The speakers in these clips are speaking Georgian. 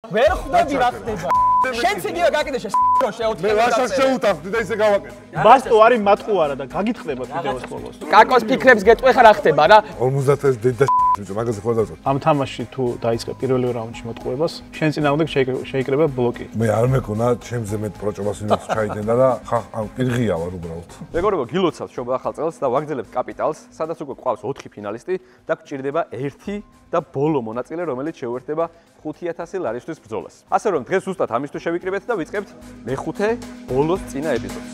ვერ ხვდები რა ხდება. შენც იგივე გაკეთე შეუთხე. მე ლაშას შეუტახდი და ისე გავაკეთე. ბასტო არის მატყუარა და გაგითხდება ვიდეოს ბოლოს. კაკოს ფიქრებს გეტყვი ხარ რა ხდება რა. 50-ს დედა ბიჭო, მაგაზე ხო დავწერ. ამ თამაშში თუ დაიწყე პირველი რაუნდში მოტყუებას, შენ წინააღმდეგ შეიკრება ბლოკი. მე არ მეკონა ჩემზე მეტ პროჭობას ვინც ჩაიდენდა და ხა პირღია ვარ უბრალოდ. მეგობრებო, გილოცავთ შობა ახალ წელს და ვაგრძელებთ კაპიტალს, სადაც უკვე გვყავს 4 ფინალისტი და გვჭირდება 1 და ბოლო მონაწილე, რომელიც შეუერთდება 5,000 ლარისთვის ბრძოლას. ასე რომ დღეს ზუსტად ამისთვის შევიკრიბეთ და ვიწყებთ მეხუთე ბოლოს წინა ეპიზოდს.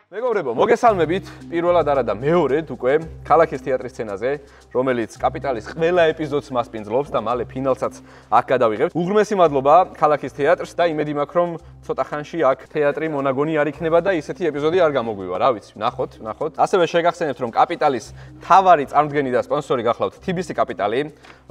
მეგობრებო, მოგესალმებით პირველად არა და მეორედ უკვე ქალაქის თეატრის სცენაზე, რომელიც კაპიტალის ყველა ეპიზოდს მასპინძლობს და მალე ფინალსაც აქ გადავიღებთ. უღრმესი მადლობა ქალაქის თეატრს და იმედი მაქვს, რომ ცოტა ხანში აქ თეატრი მონაგონი არ იქნება და ისეთი ეპიზოდი არ გამოგვივა. რა ვიცი, ნახოთ. ასევე შეგახსენებთ, რომ კაპიტალის თავარი წარმდგენი და სპონსორი გახლავთ TBC კაპიტალი,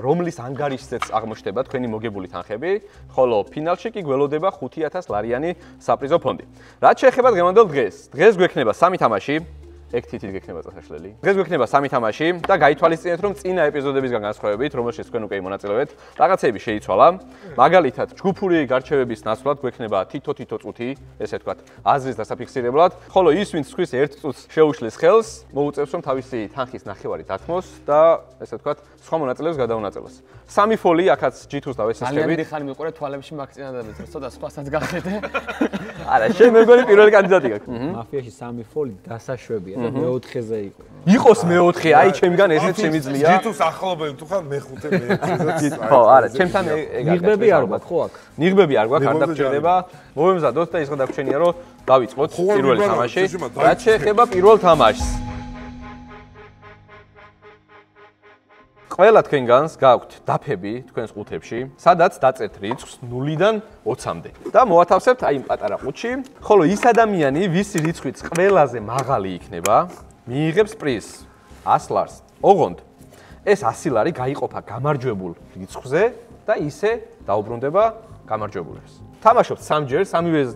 რომლის ანგარიშზეც აღმოჩნდება თქვენი მოგებული თანხები, ხოლო ფინალში კი გველოდება 5,000 ლარიანი საპრიზო ფონდი. რაც შეეხება დღევანდელ დღეს გვექნება 3 თამაში, ეგ თითით გექნება წასაშლელი. დღეს გვექნება 3 თამაში და გაითვალისწინეთ, რომ წინა ეპიზოდებისგან განსხვავებით, რომელშიც თქვენ უკვე მონაწილეობთ, რაღაცები შეიცვალა. მაგალითად, ჯგუფური გარჩევების ნაცვლად გვექნება თითო წუთი, ესე ვთქვათ, აზრის დასაფიქსირებლად, ხოლო ის, ვინც ხვის 1 წუთს შეუშლის ხელს, მოუწევს, რომ თავისი თანხის ნახევარი დათმოს და ესე ვთქვათ, სხვა მონაწილეებს გადაუნაწილოს. 3 ფოლი აქაც G2-ს დავესწრებით. ძალიან დიდხანი მიყურე თვალებში მაგწინადადებს, რომ ცოტა სხვასაც გახედე. არა, შენ მეგონი პირველი კანდიდატი გაქვს. მაფიაში 3 ფოლი დასაშვებია და მეოთხეზე იყო. იყოს მეოთხე, აი ჩემგან ესეც შემიძლია. G2-ს ახლობენ თუ ხარ მეხუთე მეექვსე. ხო, არა, ჩემთან ეგ ნიღბები არ გვაქვს ხო აქ? ნიღბები არ გვაქვს, არ დაგჭირდება. მოვემზადოთ და ის რომ დაგვრჩენია, რომ დავიწყოთ პირველი თამაში. რაც შეეხება პირველ თამაშს. ყველა თქვენგანს გაქვთ დაფები თქვენს ყუთებში, სადაც დაწერთ რიცხვს 0-დან 20-მდე. და მოათავსებთ აი იმ პატარა ყუთში, ხოლო ის ადამიანი, ვისი რიცხვიც ყველაზე მაღალი იქნება, მიიღებს პრიზს 100 ლარს. ოღონდ ეს 100 ლარი გაიყოფა გამარჯვებულ რიცხვზე და ისე დაუბრუნდება გამარჯვებულებს. თამაშობთ 3 ჯერ,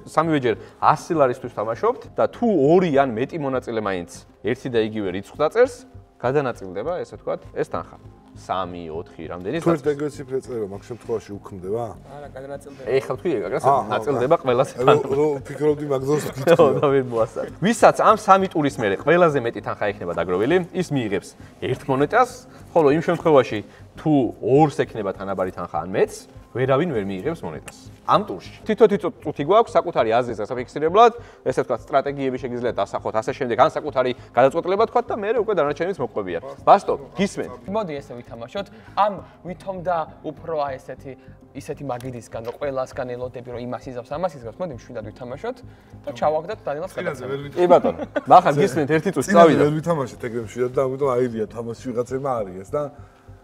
სამივეჯერ 100 ლარისთვის თამაშობთ და თუ 2 ან მეტი მონაწილე მაინც ერთი და იგივე რიცხვს დაწერს, გადანაწილდება, ესე ვთქვათ, ეს თანხა. 3, 4 რამდენი თუ ერთ ეგრეთ ციფრზე წერო, მაგ შემთხვევაში უქმდება? არა, გადანაწილდება. ეხლა თქვი, აგრას ნაწილდება ყველაზე ფიქრობდი მაგზოს ხო, გითხრა. და ვერ მოასწარ. ვისაც ამ 3 ტურის მერე ყველაზე მეტი თანხა ექნება დაგროვილი, ის მიიღებს 1 მონეტას, ხოლო იმ შემთხვევაში თუ 2-ს ექნება თანაბარი თანხა ან მეც, ვერავინ ვერ მიიღებს მონეტას. ამ ტურში თითო წუთი გვაქვს საკუთარი აზრის დასაფიქსირებლად, ესე ვთქვათ, სტრატეგიები შეგიძლიათ დასახოთ, ასე შემდეგ, ან საკუთარი გადაწყვეტილება თქვათ და მე უკვე დანარჩენიც მოყვებია. ბასტო, გისმენთ? მოდი ესე ვითამაშოთ. ამ ვითომ და უფრო აი ისეთი მაგიდისგან, რომ ყველასგან ელოდები, რომ იმას იზავს, ამას იზავს, მოდი მშვიდად ვითამაშოთ და ჩავაგდოთ დანილას გადაცემა. კი ბატონო. ნახავთ, გისმენთ 1 წუთს წავიდა. ვერ ვითამაშეთ ეგრე მშვიდად და ამიტომ აირია თამაში ვიღაცებმა არის და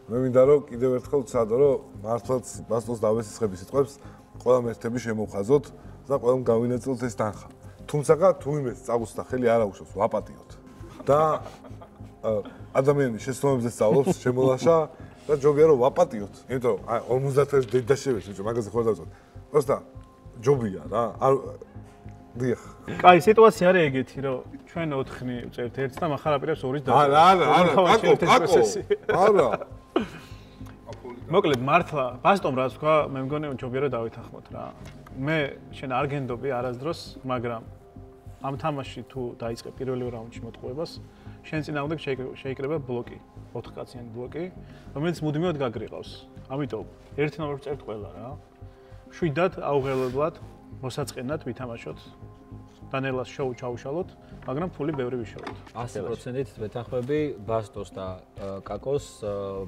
მე მინდა რომ კიდევ ერთხელ ვცადო, რომ მართლაც ბასტოს დავესისხები სიტყვებს, ყველა მერთები შემოვხაზოთ და ყველამ გავინაწილოთ ეს თანხა. თუმცა თუ იმეს წაგუცდა ხელი არ აუშვებს, ვაპატიოთ. და ადამიანის შეცდომებზე სწავლობს, შემოლაშა და ჯობია რომ ვაპატიოთ. იმიტომ რომ აი 50-ს დედა შევეც, ბიჭო, მაგაზე ხო დავწოთ. პროსტა ჯობია რა. არ დიახ. კაი, სიტუაცია არის ეგეთი, რომ ჩვენ 4-ნი ვწერთ 1-ს და מחარ აპირებს 2-ს დაწერთ. არა. მოკლედ მართლა ბასტომ რაც თქვა, მე მგონი ჯობია რომ დავითანხმოთ რა. მე შენ არ გენდობი არასდროს, მაგრამ ამ თამაშში თუ დაიწყე პირველი რაუნდში მოტყუებას, შენ წინააღმდეგ შეიკრება ბლოკი, 4 კაციანი ბლოკი, რომელიც მუდმივად გაგრიყავს. ამიტომ ერთ ნომერს წერთ ყველა რა. შვიდად აუღელებლად მოსაწყენად ვითამაშოთ. დანელას შოუ ჩაუშალოთ, მაგრამ ფული ბევრი ვიშალოთ. 100%-ით ვეთანხმები ბასტოს და კაკოს.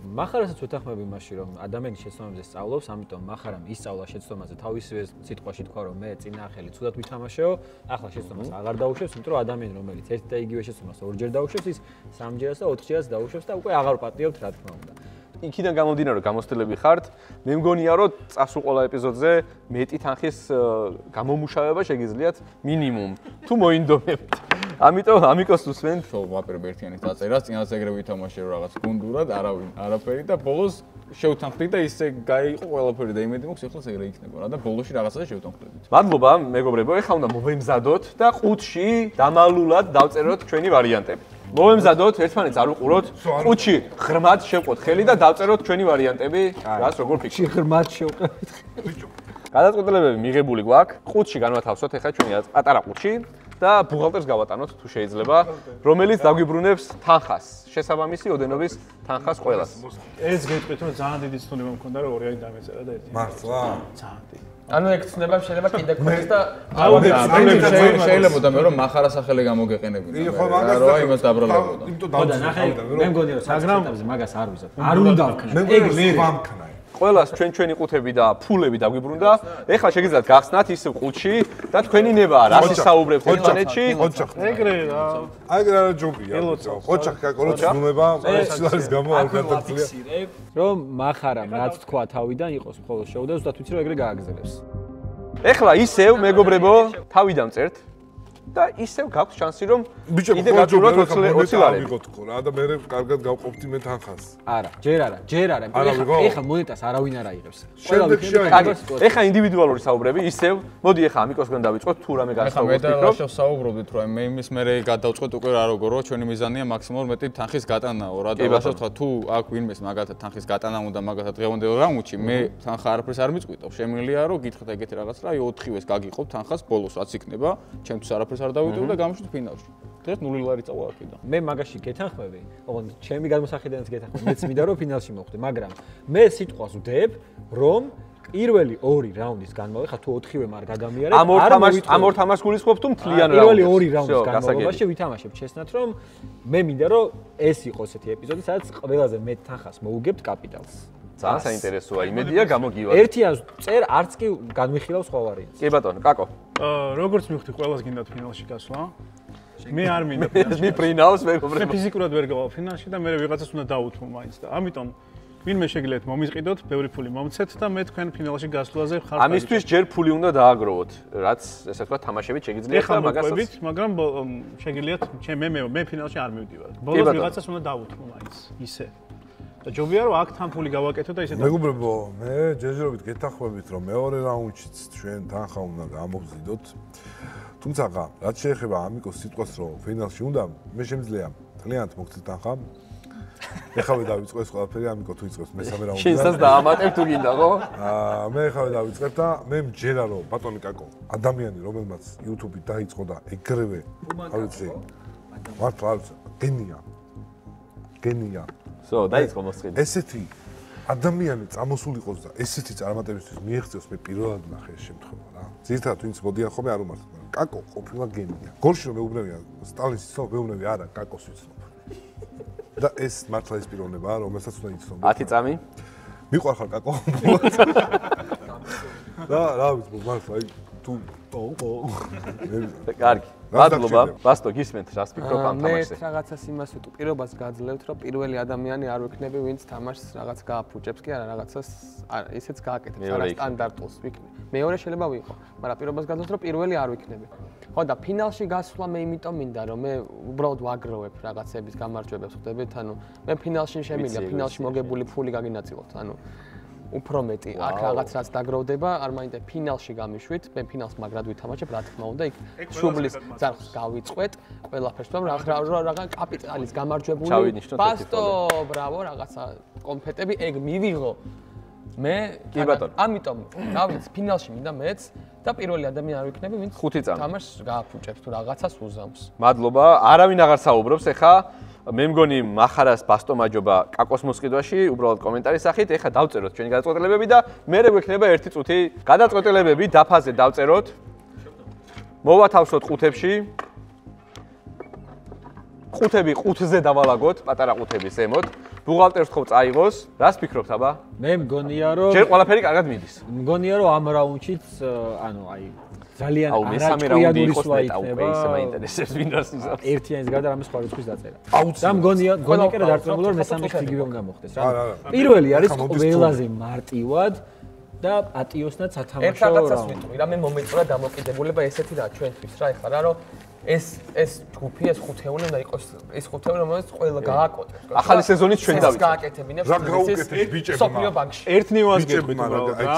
მახარასაც ვეთანხმები იმაში, რომ ადამიანის შეცდომებზე სწავლობს, ამიტომ მახარამ ისწავლა შეცდომაზე თავისივე სიტყვაში თქვა, რომ მე წინაახელი ცუდად ვითამაშეო, ახლა შეცდომას აღარ დაუშვებს, იმიტომ რომ ადამიანი, რომელიც ერთ და იგივე შეცდომას 2 ჯერ დაუშვებს, ის 3 ჯერაც და 4 ჯერაც დაუშვებს და უკვე აღარ პატიობთ, რა თქმა უნდა. იქიდან გამომდინარე, რომ გამოცდილები ხართ, მე მგონია, რომ წასულ ყველა ეპიზოდზე მეტი თანხის გამომუშავება შეგიძლიათ მინიმუმ, თუ მოინდომებთ. ამიტომ ამიკოს უსმენთ. ხო, ვაპირებ ერთიანის დაწერას, წინაზე ეგრე ვითამაშე რომ რაღაც გუნდურად, არაფერი და ბოლოს შევთანხმდი და ისე გაიყო ყველაფერი და იმედი მაქვს, ეხლა ეგრე იქნება რა და ბოლოში რაღაცა შევთანხმდებით. მადლობა, მეგობრებო, ეხლა უნდა მოვემზადოთ და ყუთში დამალულად დავწეროთ ჩვენი ვარიანტები. მოვემზადოთ, ერთმანეთს არ უყუროთ. ყუთში ღრმად შევყოთ ხელი და დავწეროთ ჩვენი ვარიანტები. რას როგორ ფიქრობთ? ღრმად შევყოთ. გადაწყვეტილებები მიღებული გვაქვს. ყუთში განვათავსოთ ახლა ჩვენი პატარა ყუთში და ბუღალტერს გავატანოთ თუ შეიძლება, რომელიც დაგვიბრუნებს თანხას, შესაბამისი ოდენობის თანხას ყველას. ეს გეტყვით რომ ძალიან დიდი ცნობა მქონდა რომ ორი არის დამეწერა და ერთი. მართლა? ძალიან დიდი. ანუ ეგ ცნება შეიძლება კიდე გქონდეს და შეიძლებოდა მე რომ מחარა სახელი გამოგეყენებინა. ხო, მაგას რა იმას დაბრალებოდა. იმიტომ და ნახე, მე მგონი რომ საგრამებზე მაგას არ ვიზავ. არ უნდა ვქნა. ეგ მე ვამქნა. ყველას ჩვენი ყუთები და ფულები დაგვიბრუნდა. ეხლა შეგიძლიათ გახსნათ ისევ ყუთში და თქვენი ნება რას ისაუბრებთ ინტერნეტში. ეგრე რა. აი რა ჯობია. ოჩახ კაკორო ცნუნება, სილარის გამო არ გადაგწია. რომ מחარამ რაც თქვა თავიდან იყოს მხოლოდ შოუ და ზუსტად ვიცი რომ ეგრე გააგზელებს. ეხლა ისევ მეგობრებო, თავიდან წერთ და ისევ გაქვთ შანსი რომ კიდე გაჭიროთ 20 ლარი. ვიღოთ რა და მე კარგად გავყოფთი მე თანხას. არა, ჯერ არა. ეხლა მონეტას არავინ არ აიღებს. ეხლა ინდივიდუალური საუბრები ისევ, მოდი ეხლა ამიკოსგან დავიწყოთ თუ რამე ახლა მე განსხვავებით და ფიქრობ. ლაშევ საუბრობდით რომ მე იმის მერე გადავწყვეტ უკვე რა როგორ ჩვენი მიზანია მაქსიმალურ მეტი თანხის გატანაო რა და ლაშევ თქვა თუ აქ ვინმეს მაგალითად თანხის გატანა უნდა მაგალითად დღევანდელ რაუნდში მე თანხა არაფერს არ მიწყვიტავ შემიძლია რომ გითხრათ ეგეთი რაღაც რა 4-ვეს გაგიყობ თანხას ბოლოს რაც იქნება ჩემთვის არაფერს არ დავიტოვებ და გამშვით ფინალში. დღეს 0 ლარი წავა აქედან. მე მაგაში გეთანხმები, ოღონდ ჩემი გადმოსახედანაც გეთანხმები. მეც მინდა რომ ფინალში მოვხდე, მაგრამ მე სიტყვას ვდებ, რომ პირველი 2 რაუნდის განმავლობაში, ხა თუ 4-ვე მარ გაგამიარებ, ამ ორ თამაშს გულისხმობ თუ მთლიან რაუნდს. პირველი 2 რაუნდის განმავლობაში ვითამაშებ ჩესნათ, რომ მე მინდა რომ ეს იყოს ესეთი ეპიზოდი, სადაც ყველაზე მეტ თანხას მოუგებთ კაპიტალს. ძალიან საინტერესოა, იმედია გამოგივა. ერთიან წერ არც კი განვიხილავ სხვა ვარიანტს. კი ბატონო, კაკო. როგორც მივხვდი, ყველას გინდათ ფინალში გასვლა. მე არ მინდა. მიფრინავს მე მეგობრებო. ფიზიკურად ვერ გავალ ფინალში და მე ვიღაცას უნდა დაუთმო მაინც და ამიტომ ვინმე შეგიძლიათ მომიზყიდოთ, ბევრი ფული მომცეთ და მე თქვენ ფინალში გასვლაზე ხარ. ამისთვის ჯერ ფული უნდა დააგროვოთ, რაც ესე ვთქვათ, თამაშებით შეგიძლიათ და მაგასაც. მაგრამ შეგიძლიათ მე ფინალში არ მივდივარ. ბოლოს ვიღაცას უნდა დაუთმო მაინც ისე. და ჯობია რომ აქ თან ფული გავაკეთო და ისე მეგობრებო, მე ჯერჯერობით გეთანხმებით რომ მეორე რაუნდშიც ჩვენ თანხა უნდა გამოგზიდოთ. თუმცა რაც შეეხება ამიკოს სიტყვას რომ ფინალში უნდა, მე შემიძლია ძალიანთ მოგცეთ თანხა. ეხავე დავიწყო ეს ყველაფერი ამიკო თუ იწყებს მესამე რაუნდში. შენსაც დაამატებ თუ გინდა ხო? მე ეხავე დავიწყებ და მე მჯერა რომ ბატონი კაკო, ადამიანი რომელმაც YouTube-ით დაიწყო და ეგრევე, არ ვიცი, მართლა გენია. სო, დაიწყო მოსყიდვა. ესეთი ადამიანი წამოსულიყოს და ესეთი წარმატებისთვის მიაღწევს მე პირველად ნახე ეს შემთხვევა რა. ზირთად ვინც მოდიან ხოლმე არ უმართლებ, მაგრამ კაკო ყოფილა გენია. გორში რომ მეუბნებია სტალინის იცნობ, მეუბნები არა, კაკოს ვიცნობ. და ეს მართლა ის პიროვნებაა, რომელსაც უნდა იცნობ. 10 წამი? მიყვარხარ კაკო. და რა ვიცი, მართლა აი თუ კარგი. მადლობა. ბასტო, გისმენთ რას ფიქრობ ამ მე თამაშზე? რაღაცას იმას ვიტყვი, პირობას გაძლევთ, რომ პირველი ადამიანი არ ვიქნები, ვინც თამაშს რაღაც გააფუჭებს კი არა, რაღაცას ისეც გააკეთებს, არა სტანდარტულს ვიქნები. მეორე შეიძლება ვიყო, მაგრამ პირობას გაძლევთ, რომ პირველი არ ვიქნები. ხო და ფინალში გასვლა მე იმიტომ მინდა, რომ მე უბრალოდ ვაგროვებ რაღაცების გამარჯვებებს, ხვდებით? ანუ მე ფინალში შემიძლია, ფინალში მოგებული ფული გაგინაწილოთ, ანუ უფრო მეტი აქ რაღაც რაც დაგროვდება, არ მაინდა ფინალში გამიშვით, მე ფინალს მაგრად ვითამაშებ, რა თქმა უნდა, იქ შუბლის ძარხს გავიწყვეტ, ყველაფერს ვამ რაღაც კაპიტალის გამარჯვებული. ბასტო, ბრავო, რაღაცა კონფეტები ეგ მივიღო. მე კი ბატონო. ამიტომ რა ვიცი, ფინალში მინდა მეც და პირველი ადამიანი არ ვიქნები, ვინც 5 წამი თამაშს გააფუჭებს თუ რაღაცას უზამს. მადლობა. არავინ აღარ საუბრობს ეხა. მე მგონი מחარას ბასტო მაჯობა კაკოს მოსყიდვაში, უბრალოდ კომენტარის სახით. ეხა დავწეროთ ჩვენი გადაწყვეტილებები და მერე გვექნება 1 წუთი. გადაწყვეტილებები დაფაზე დავწეროთ. მოვათავსოთ ყუთებში. ყუთები ყუთზე დავალაგოთ, პატარა ყუთები ზემოთ. ბუღალტერს ხო წაიღოს. რას ფიქრობთ, აბა? მე მგონია რომ ჯერ ყველაფერი კარგად მიდის. მგონია რომ ამ რაუნდშიც ანუ აი ძალიან მესამე რაუნდი იყოს მეტა უკვე ისე მაინტერესებს ვინ რას იზამს. ერთიანის გარდა რამე სხვა რიცხვის დაწერა. და მგონია კი რა დარწმუნებული რომ მესამე ხიგივე უნდა მოხდეს რა. პირველი არის ყველაზე მარტივად და პატიოსნად სათამაშო ერთ რაღაცას ვიტყვი, რა მე მომეწონა დამოკიდებულება ესეთი რა ჩვენთვის რა ეხლა რა რომ ეს ჯგუფი, ეს ხუთეული უნდა იყოს ის ხუთეული, რომელიც ყველა გააკეთებს. ახალი სეზონით ჩვენ დავიწყებთ. გააკეთებინებს სოფლიო ბანკში. ერთ ნიუანს გეტყვით უბრალოდ რა.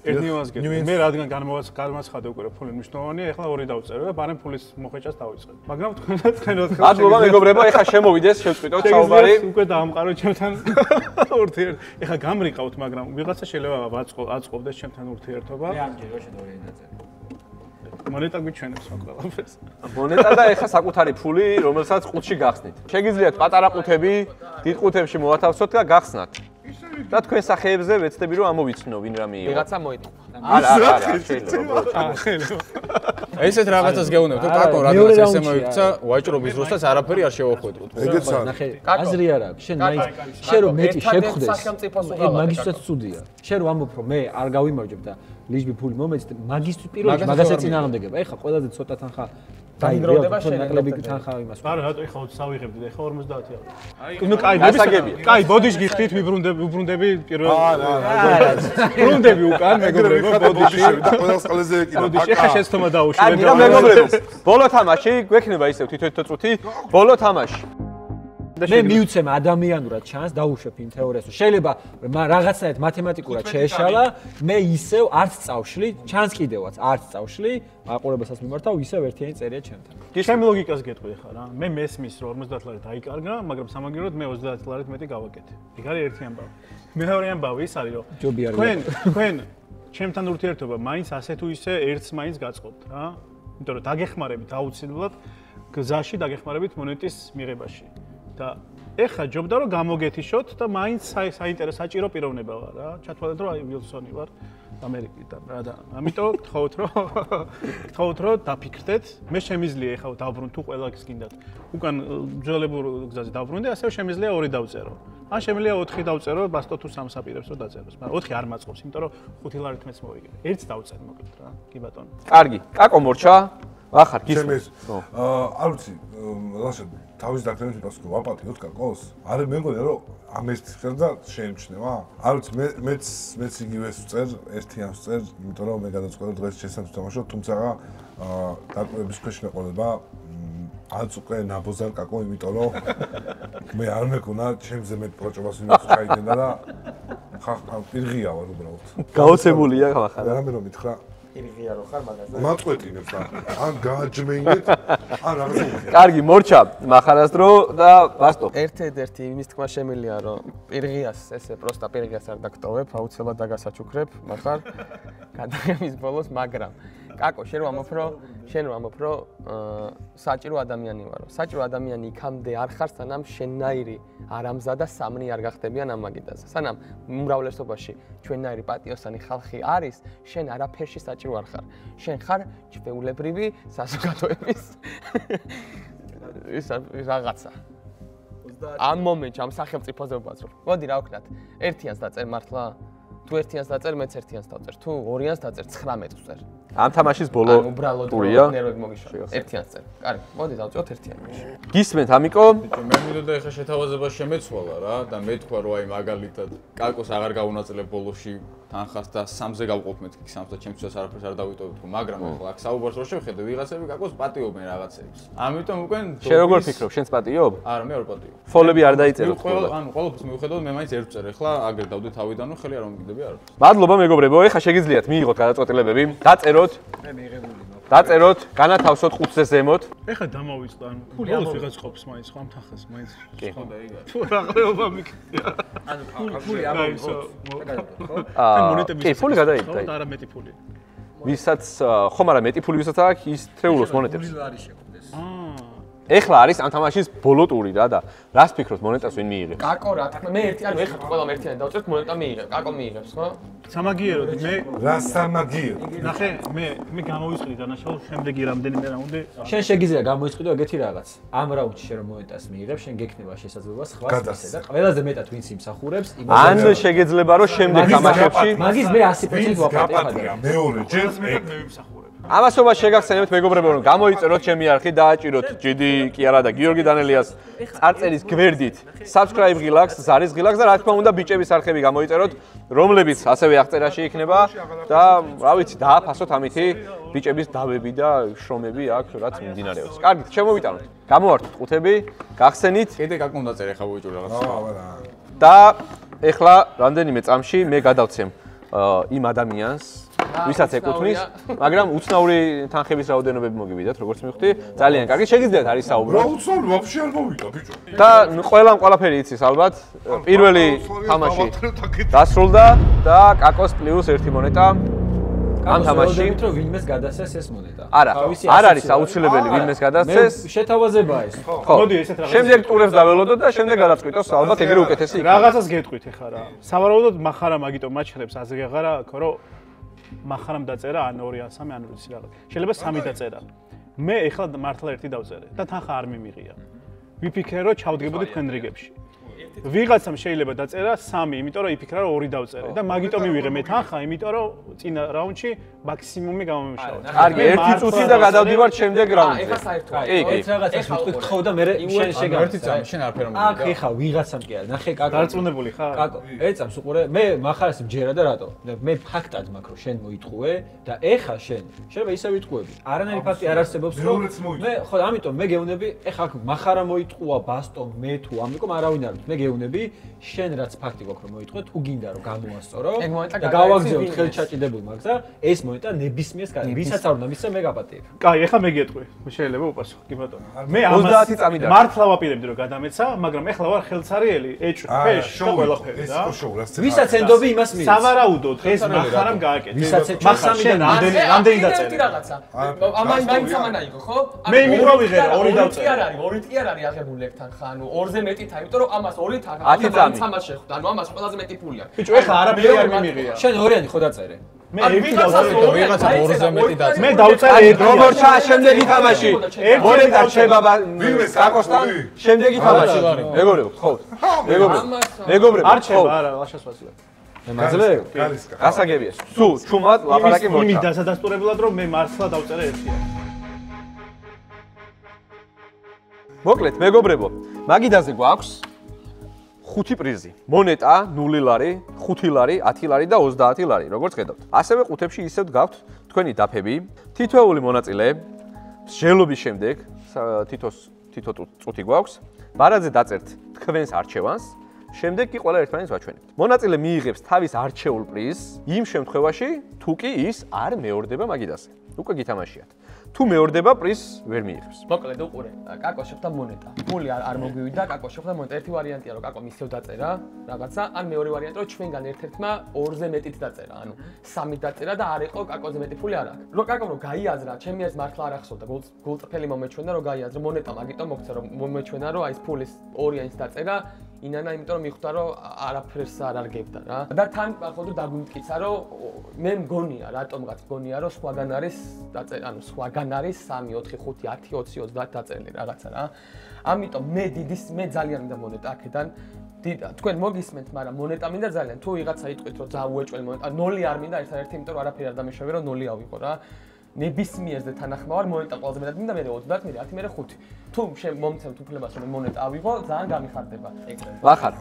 ერთ ნიუანს გეტყვით. მე რადგან განმოცხადე უკვე ფული მნიშვნელოვანია, ეხლა ორი დავწერო და ბარემ ფულის მოხვეჭას დავიწყებ. მაგრამ თქვენ მადლობა მეგობრებო, ეხლა შემოვიდეს, შევწყვიტოთ საუბარი. უკვე დაამყაროთ ჩემთან ურთიერთ. ეხლა გამრიყავთ, მაგრამ ვიღაცა შეიძლება აწყობდეს ჩემთან ურთიერთობა. მე ამჯერ ვაშენ ორი დაწერე. მონეტა გვიჩვენებს ყველაფერს. მონეტა და ეხა საკუთარი ფული, რომელსაც ყუთში გახსნით. შეგიძლიათ პატარა ყუთები, დიდ ყუთებში მოვათავსოთ და გახსნათ. და თქვენ სახეებზე ვეცდები რომ ამოვიცნო ვინ რამე იყო. ვიღაცა მოიტყვა. არა, შეიძლება. ესეთ რაღაცას გეუბნებ, თუ კაკო რადგანაც ესე მოიქცა, ვაჭრობის დროსაც არაფერი არ შევახვედროთ. ეგეც არის. ნახე, აზრი არ აქვს. შენ მაინც შენ რომ მეტი შეგხვდეს, მაგისთვისაც ცუდია. შენ რომ ამბობ რომ მე არ გავიმარჯვებ და ლიჟბი ფული მომეც, მაგისტვის პირველში მაგას ეწინააღმდეგება. ეხლა ყველაზე ცოტა თანხა დაინგროვდება შენ ნაკლები თანხა იმას. არა, რატო ეხლა 20 ავიღებდი და ეხლა 50 ავიღებ. ნუ კაი, ბოდიშ გიხდით, ვიბრუნდები პირველ. არა. ვიბრუნდები უკან, მეგობრებო, ბოდიში და ყველას ყველაზე ეკიდა. ეხლა შეცდომა დაუშვი. კაი, და მეგობრებო, ბოლო თამაში გვექნება ისევ თითო წუთი, ბოლო თამაში. მე მიუცემ ადამიანურად ჩანს დაუშვებ იმ თეორიას, რომ შეიძლება რაღაცნაირად მათემატიკურად შეეშალა, მე ისევ არც წავშლი, ჩანს კიდევაც არც წავშლი, აყურებასაც მიმართავ, ისევ ერთიანი წერია ჩემთან. ჩემ ლოგიკას გეტყვი ხა რა. მე მესმის რომ 50 ლარი დაიკარგა, მაგრამ სამაგიეროდ მე 30 ლარით მეტი გავაკეთე. იქ არის ერთი ამბავი. მეორე ამბავი ის არის რომ თქვენ ჩემთან ურთიერთობა მაინც ასე თუ ისე ერთს მაინც გაწყობთ რა. იმიტომ რომ დაგეხმარებით აუცილებლად გზაში დაგეხმარებით მონეტის მიღებაში. და ეხა ჯობდა რომ გამოგეთიშოთ და მაინც საინტერესო საჭირო პიროვნება ვარ რა. ჩათვალეთ რომ აი ვილსონი ვარ ამერიკიდან რა და ამიტომ გთხოვთ რომ დაფიქრდეთ. მე შემიძლია ეხა დავბრუნ თუ ყველას გინდათ. უკან ძველებურ გზაზე დავბრუნდე, ასევე შემიძლია 2 დავწერო. ან შემიძლია 4 დავწერო, ბასტო თუ 3 საპირებს რომ დაწეროს. მაგრამ 4 არ მაწყობს, იმიტომ რომ 5 ლარით მეც მოვიგე. ერთს დავწერ მოკლედ რა. კი ბატონო. კარგი, კაკო მორჩა. ახარ გისმენთ. არ ვიცი, ლაშა თავის დაგრევით პასუხი ვაპატიოთ კაკოს. არა მე მგონია რომ ამ ერთ ხელდა შეიმჩნევა. არ ვიცი, მეც იგივეს ვწერ, ერთიანს ვწერ, იმიტომ რომ მე გადაწყვეტე დღეს შესაძლოა ვთამაშო, თუმცა დაკვირვების ქვეშ მეყოლება არც უკვე ნაბოზარ კაკო, იმიტომ რომ მე არ მეკონა ჩემზე მეტ პროჭობას ვინმე ჩაიდება და ხა პირღია ვარ უბრალოდ. გაოცებულია ხარ. რამე რომ მითხრა პირღია რო ხარ მაგაზე. მაწყვეტინებს და ან გააჯმენდეთ, ან რაღაცა უხია. კარგი, მორჩა, მახარასდრო და ბასტო. ერთ-ერთი იმის თქმა შემილია რომ პირღიას ესე პროსტა პირღიას არ დაგტოვებ, აუცილებლად დაგასაჩუქრებ, מחר გადაღების ბოლოს, მაგრამ კაკო, შენ რომ ამბობ რომ საჭირო ადამიანი ვარო. საჭირო ადამიანი იქამდე არ ხარ, სანამ შენნაირი არამზადა სამნი არ გახდებიან ამ მაგიდაზე. სანამ უმრავლესობაში ჩვენნაირი პატიოსანი ხალხი არის, შენ არაფერში საჭირო არ ხარ. შენ ხარ ჩვეულებრივი საზოგადოების ის რაღაცა. ამ მომენტში ამ სახელმწიფოზე ვბაზრობ. მოდი რა ვქნათ, ერთიანს დაწერ მართლა? თუ ერთიანს დაწერ, მეც ერთიანს დავწერ. თუ ორიანს დაწერ, 19-ს ვწერ. ამ თამაშის ბოლო ტურია. ერთიანს წერ. კარგი, მოდი დავწოთ ერთიანი. გისმენთ ამიკო? მე მინდოდა ეხა შეთავაზებას შემეცვალა რა და მეთქვა რომ აი მაგალითად კაკოს აღარ გაუნაწილებ ბოლოში თანხას და 3-ზე გავყოფ მეთქი 3-ს და ჩემთვის არაფერს არ დავიტოვებ თქო, მაგრამ ახლა აქ საუბარს რო შევხედე, ვიღაცები კაკოს პატიობენ რაღაცებს. ამიტომ უკვე შენ როგორ ფიქრობ, შენს პატიობ? არა, მე არ პატიობ. ფოლები არ დაიწეროთ ყველა. ანუ ყველაფერს მივხედავ, მე მაინც ერთ წერ. ახლა აგერ დავდე თავიდან, რომ ხელი არ მომიგდები არ არის. მადლობა მეგობრებო, ეხა შეგიძლიათ მიიღოთ გადაწყვეტილებები, დაწეროთ. მე მიღებული მაქვს. დაწეროთ, განათავსოთ ყუთზე ზემოთ. ეხა დამავიწყდა, ანუ ბოლოს ვიღაც ყოფს მაინც ხო ამ თანხას, მაინც ხო და იგივე. თუ რაყრეობა მიქცია. ანუ ფული ამოვიღო. კი, ფული გადაიღდა. და არა მეტი ფული. ვისაც ხომ არა მეტი ფული ვისაც აქვს, ის თრეულოს მონეტებს. ფული არის შეკვდეს. ეხლა არის ამ თამაშის ბოლო ტური რა და რას ფიქრობთ მონეტას ვინ მიიღებს? კაკო რა თქმა მე ერთი ანუ ეხლა ყველამ ერთიანი დავწერთ მონეტა მიიღებ. კაკო მიიღებს ხო? სამაგიეროდ მე რა სამაგიერო? ნახე მე გამოვისყრი დანაშაულ შემდეგი რამდენიმე რაუნდი. შენ შეგიძლია გამოისყიდო ეგეთი რაღაც. ამ რაუნდში შენ რომ მონეტას მიიღებ, შენ გექნება შესაძლებლობა სხვას მისცე და ყველაზე მეტად ვინც იმსახურებს, ან შეგეძლება რომ შემდეგ თამაშებში მაგის მე 100% ვაპატიებ. მეორე ჯერ მე ვიმსახურებ. ამასობას შეგახსენებთ მეგობრებო რომ გამოიწეროთ ჩემი არხი, დააჭიროთ GD კი არა და გიორგი დანელიას წარწერის გვერდით subscribe ღილაკს, ზარის ღილაკს და რა თქმა უნდა ბიჭების არხები გამოიწეროთ, რომლებიც ასევე აღწერაში იქნება და რა ვიცი, დააფასოთ ამითი ბიჭების დავები და შრომები აქ რაც მიმდინარეობს. კარგით, შემოვიტანოთ. გამოვართოთ ყუთები, გახსენით. კიდე გაკონდა წერე ხა ბიჭო რაღაც. და ეხლა რამდენიმე წამში მე გადავცემ იმ ადამიანს ვისაც ეკუთვნის, მაგრამ უცნაური თანხების რაოდენობები მოგივიდათ, როგორც მივხვდი, ძალიან კარგი, შეგიძლიათ არის საუბრო. რა უცნაური, ვაფშე არ მოვიდა, ბიჭო. და ყველამ ყველაფერი იცის ალბათ. პირველი თამაში დასრულდა და კაკოს პლუს 1 მონეტა. ამ თამაში რომ ვინმეს გადასცეს ეს მონეტა. არა, არ არის აუცილებელი ვინმეს გადასცეს. შეთავაზებაა ეს. ხო. მოდი ესეთ რაღაც. შემდეგ ტურებს დაველოდოთ და შემდეგ გადაწყვიტოს, ალბათ ეგრე უკეთესი იქნება. რაღაცას გეტყვით ეხლა რა. სავარაუდოდ მახარა მაგიტო მაჩხერებს აზრი აღარა აქ რომ მახარამ დაწერა ან 2 ან 3 ან ვიცი რაღაც. შეიძლება 3 დაწერა. მე ეხლა მართლა 1 დავწერე და თანხა არ მიმიღია. ვიფიქრე რომ ჩავდგებოდი თქვენ რიგებში. ვიღაცამ შეიძლება დაწერა 3, იმიტომ რომ იფიქრა რომ 2 დავწერე და მაგიტომ მივიღე მე თანხა, იმიტომ რომ წინა რაუნდში მაქსიმუმი გამომიშალა. კარგი, 1 წუთი და გადავდივართ შემდეგ რაუნდზე. ეხლა საერთოდ. ეს რაღაცას ვიტყვით ხო და მე შენ შეგა. 1 წამი შენ არაფერ არ აქ ეხა ვიღაცამ კი არა, ნახე კაკო. დარწმუნებული ხარ? კაკო, ეცამს უყურე, მე მახარას მჯერა და რატო? მე ფაქტად მაქვს რომ შენ მოიტყუე და ეხა შენ შეიძლება ისე ვიტყუები. არანაირი ფაქტი არ არსებობს რომ მე ხო ამიტომ მე გეუნები, ეხა აქ მახარა მოიტყუა ბასტო მე თუ ამიტომ არავინ არ მე გეუნები შენ რაც ფაქტი გვაქვს რომ მოიტყვე თუ გინდა რომ გამოასწორო და გავაგზავნოთ ხელჩაჭიდებულ მაგზა ეს მონეტა ნებისმიერს ვისაც არ უნდა მისცე მე გაპატიებ. კაი, ეხლა მე გეტყვი. შეიძლება უპასუხო, კი ბატონო. მე 30 წამი და მართლა ვაპირებდი რომ გადამეცა, მაგრამ ეხლა ვარ ხელცარიელი, ეჭვ, ფეშ და ყველაფერი და. ვისაც ენდობი იმას მის. სავარაუდოდ ეს მახარამ გააკეთე. ვისაც ეჭვ სამიდან რამდენი დაწერე. ამან მაინცამანა იყო, ხო? მე მიღო ვიღე 2 დავწერე. 2 არ არის, 2 კი არ არის აღებული ეგ თანხა, ანუ 2-ზე მეტი თა, იმიტომ რომ ამას 2 თანხა. 10 წამი. ამას შეხვდა, ანუ ამას ყველაზე მეტი ფული აქვს. ბიჭო, ეხლა არაფერი არ მიმიღია. შენ ორიანი ხო დაწერე? მე 1 დავწერე. ვიღაცა 2-ზე მეტი დაწერე. მე დავწერე 1. როგორც შემდეგი თამაში. მონეტა რჩება კაკოსთან, შემდეგი თამაში. მეგობრებო, ხო. მეგობრებო, არ რჩება, არა, ლაშას ვაცილებ. მე მაძლე? კალისკა. გასაგებია. სულ ჩუმად ლაპარაკი იმის მოჩა. დასადასტურებლად რომ მე მართლა დავწერე 1. მოკლედ, მეგობრებო, მაგიდაზე გვაქვს 5 პრიზი. მონეტა 0 ლარი, 5 ლარი, 10 ლარი და 30 ლარი, როგორც ხედავთ. ასევე ყუთებში ისევ გაქვთ თქვენი დაფები. თითოეული მონაწილე მსჯელობის შემდეგ თითო წუთი გვაქვს. ბარაძე დაწერთ თქვენს არჩევანს. შემდეგ კი ყველა ერთმანეთს ვაჩვენებთ. მონაწილე მიიღებს თავის არჩეულ პრიზს იმ შემთხვევაში, თუ კი ის არ მეორდება მაგიდაზე. უკვე გითამაშიათ. თუ მეორდება პრიზს ვერ მიიღებს. მოკლედ უყურე, კაკო შეხვდა მონეტა. ფული არ მოგვივიდა, კაკო შეხვდა მონეტა. ერთი ვარიანტია რომ კაკო მისევ დაწერა რაღაცა, ან მეორე ვარიანტი რომ ჩვენგან ერთ-ერთმა 2-ზე მეტით დაწერა, ანუ 3 დაწერა და არ იყო კაკოზე მეტი ფული არ აქვს. რომ კაკომ რომ გაიაზრა, ჩემი აზრით მართლა არ ახსოვდა, გულწრფელი მომეჩვენა რომ გაიაზრა მონეტა, მაგიტომ მოგცა რომ მომეჩვენა რომ აი ეს ფულის 2-იანს დაწერა. ინანა, იმიტომ რომ მიხვდა რომ არაფერს არ არგებდა რა. და თან ხოდო დაგვიმტკიცა რომ მე მგონია, რატომღაც მგონია რომ სხვაგან არის დაწერა, ანუ სხვაგან არის 3, 4, 5, 10, 20, 30 დაწერილი რაღაცა რა. ამიტომ მე ძალიან მინდა მონეტა აქედან. თქვენ მოგისმენთ, მაგრამ მონეტა მინდა ძალიან. თუ ვიღაცა იტყვით რომ დაუეჭველი მონეტა, 0 არ მინდა ერთადერთი, იმიტომ რომ არაფერი არ დამეშავე რომ 0 ავიღო რა. ნებისმიერზე თანახმავარ მონეტა ყველაზე მეტად მინდა, მე 30, მე 10, მე 5. თუ მომცემთ უფლებას რომ მონეტა ავიღო, ძალიან გამიხარდება ეგრე. ლახარ.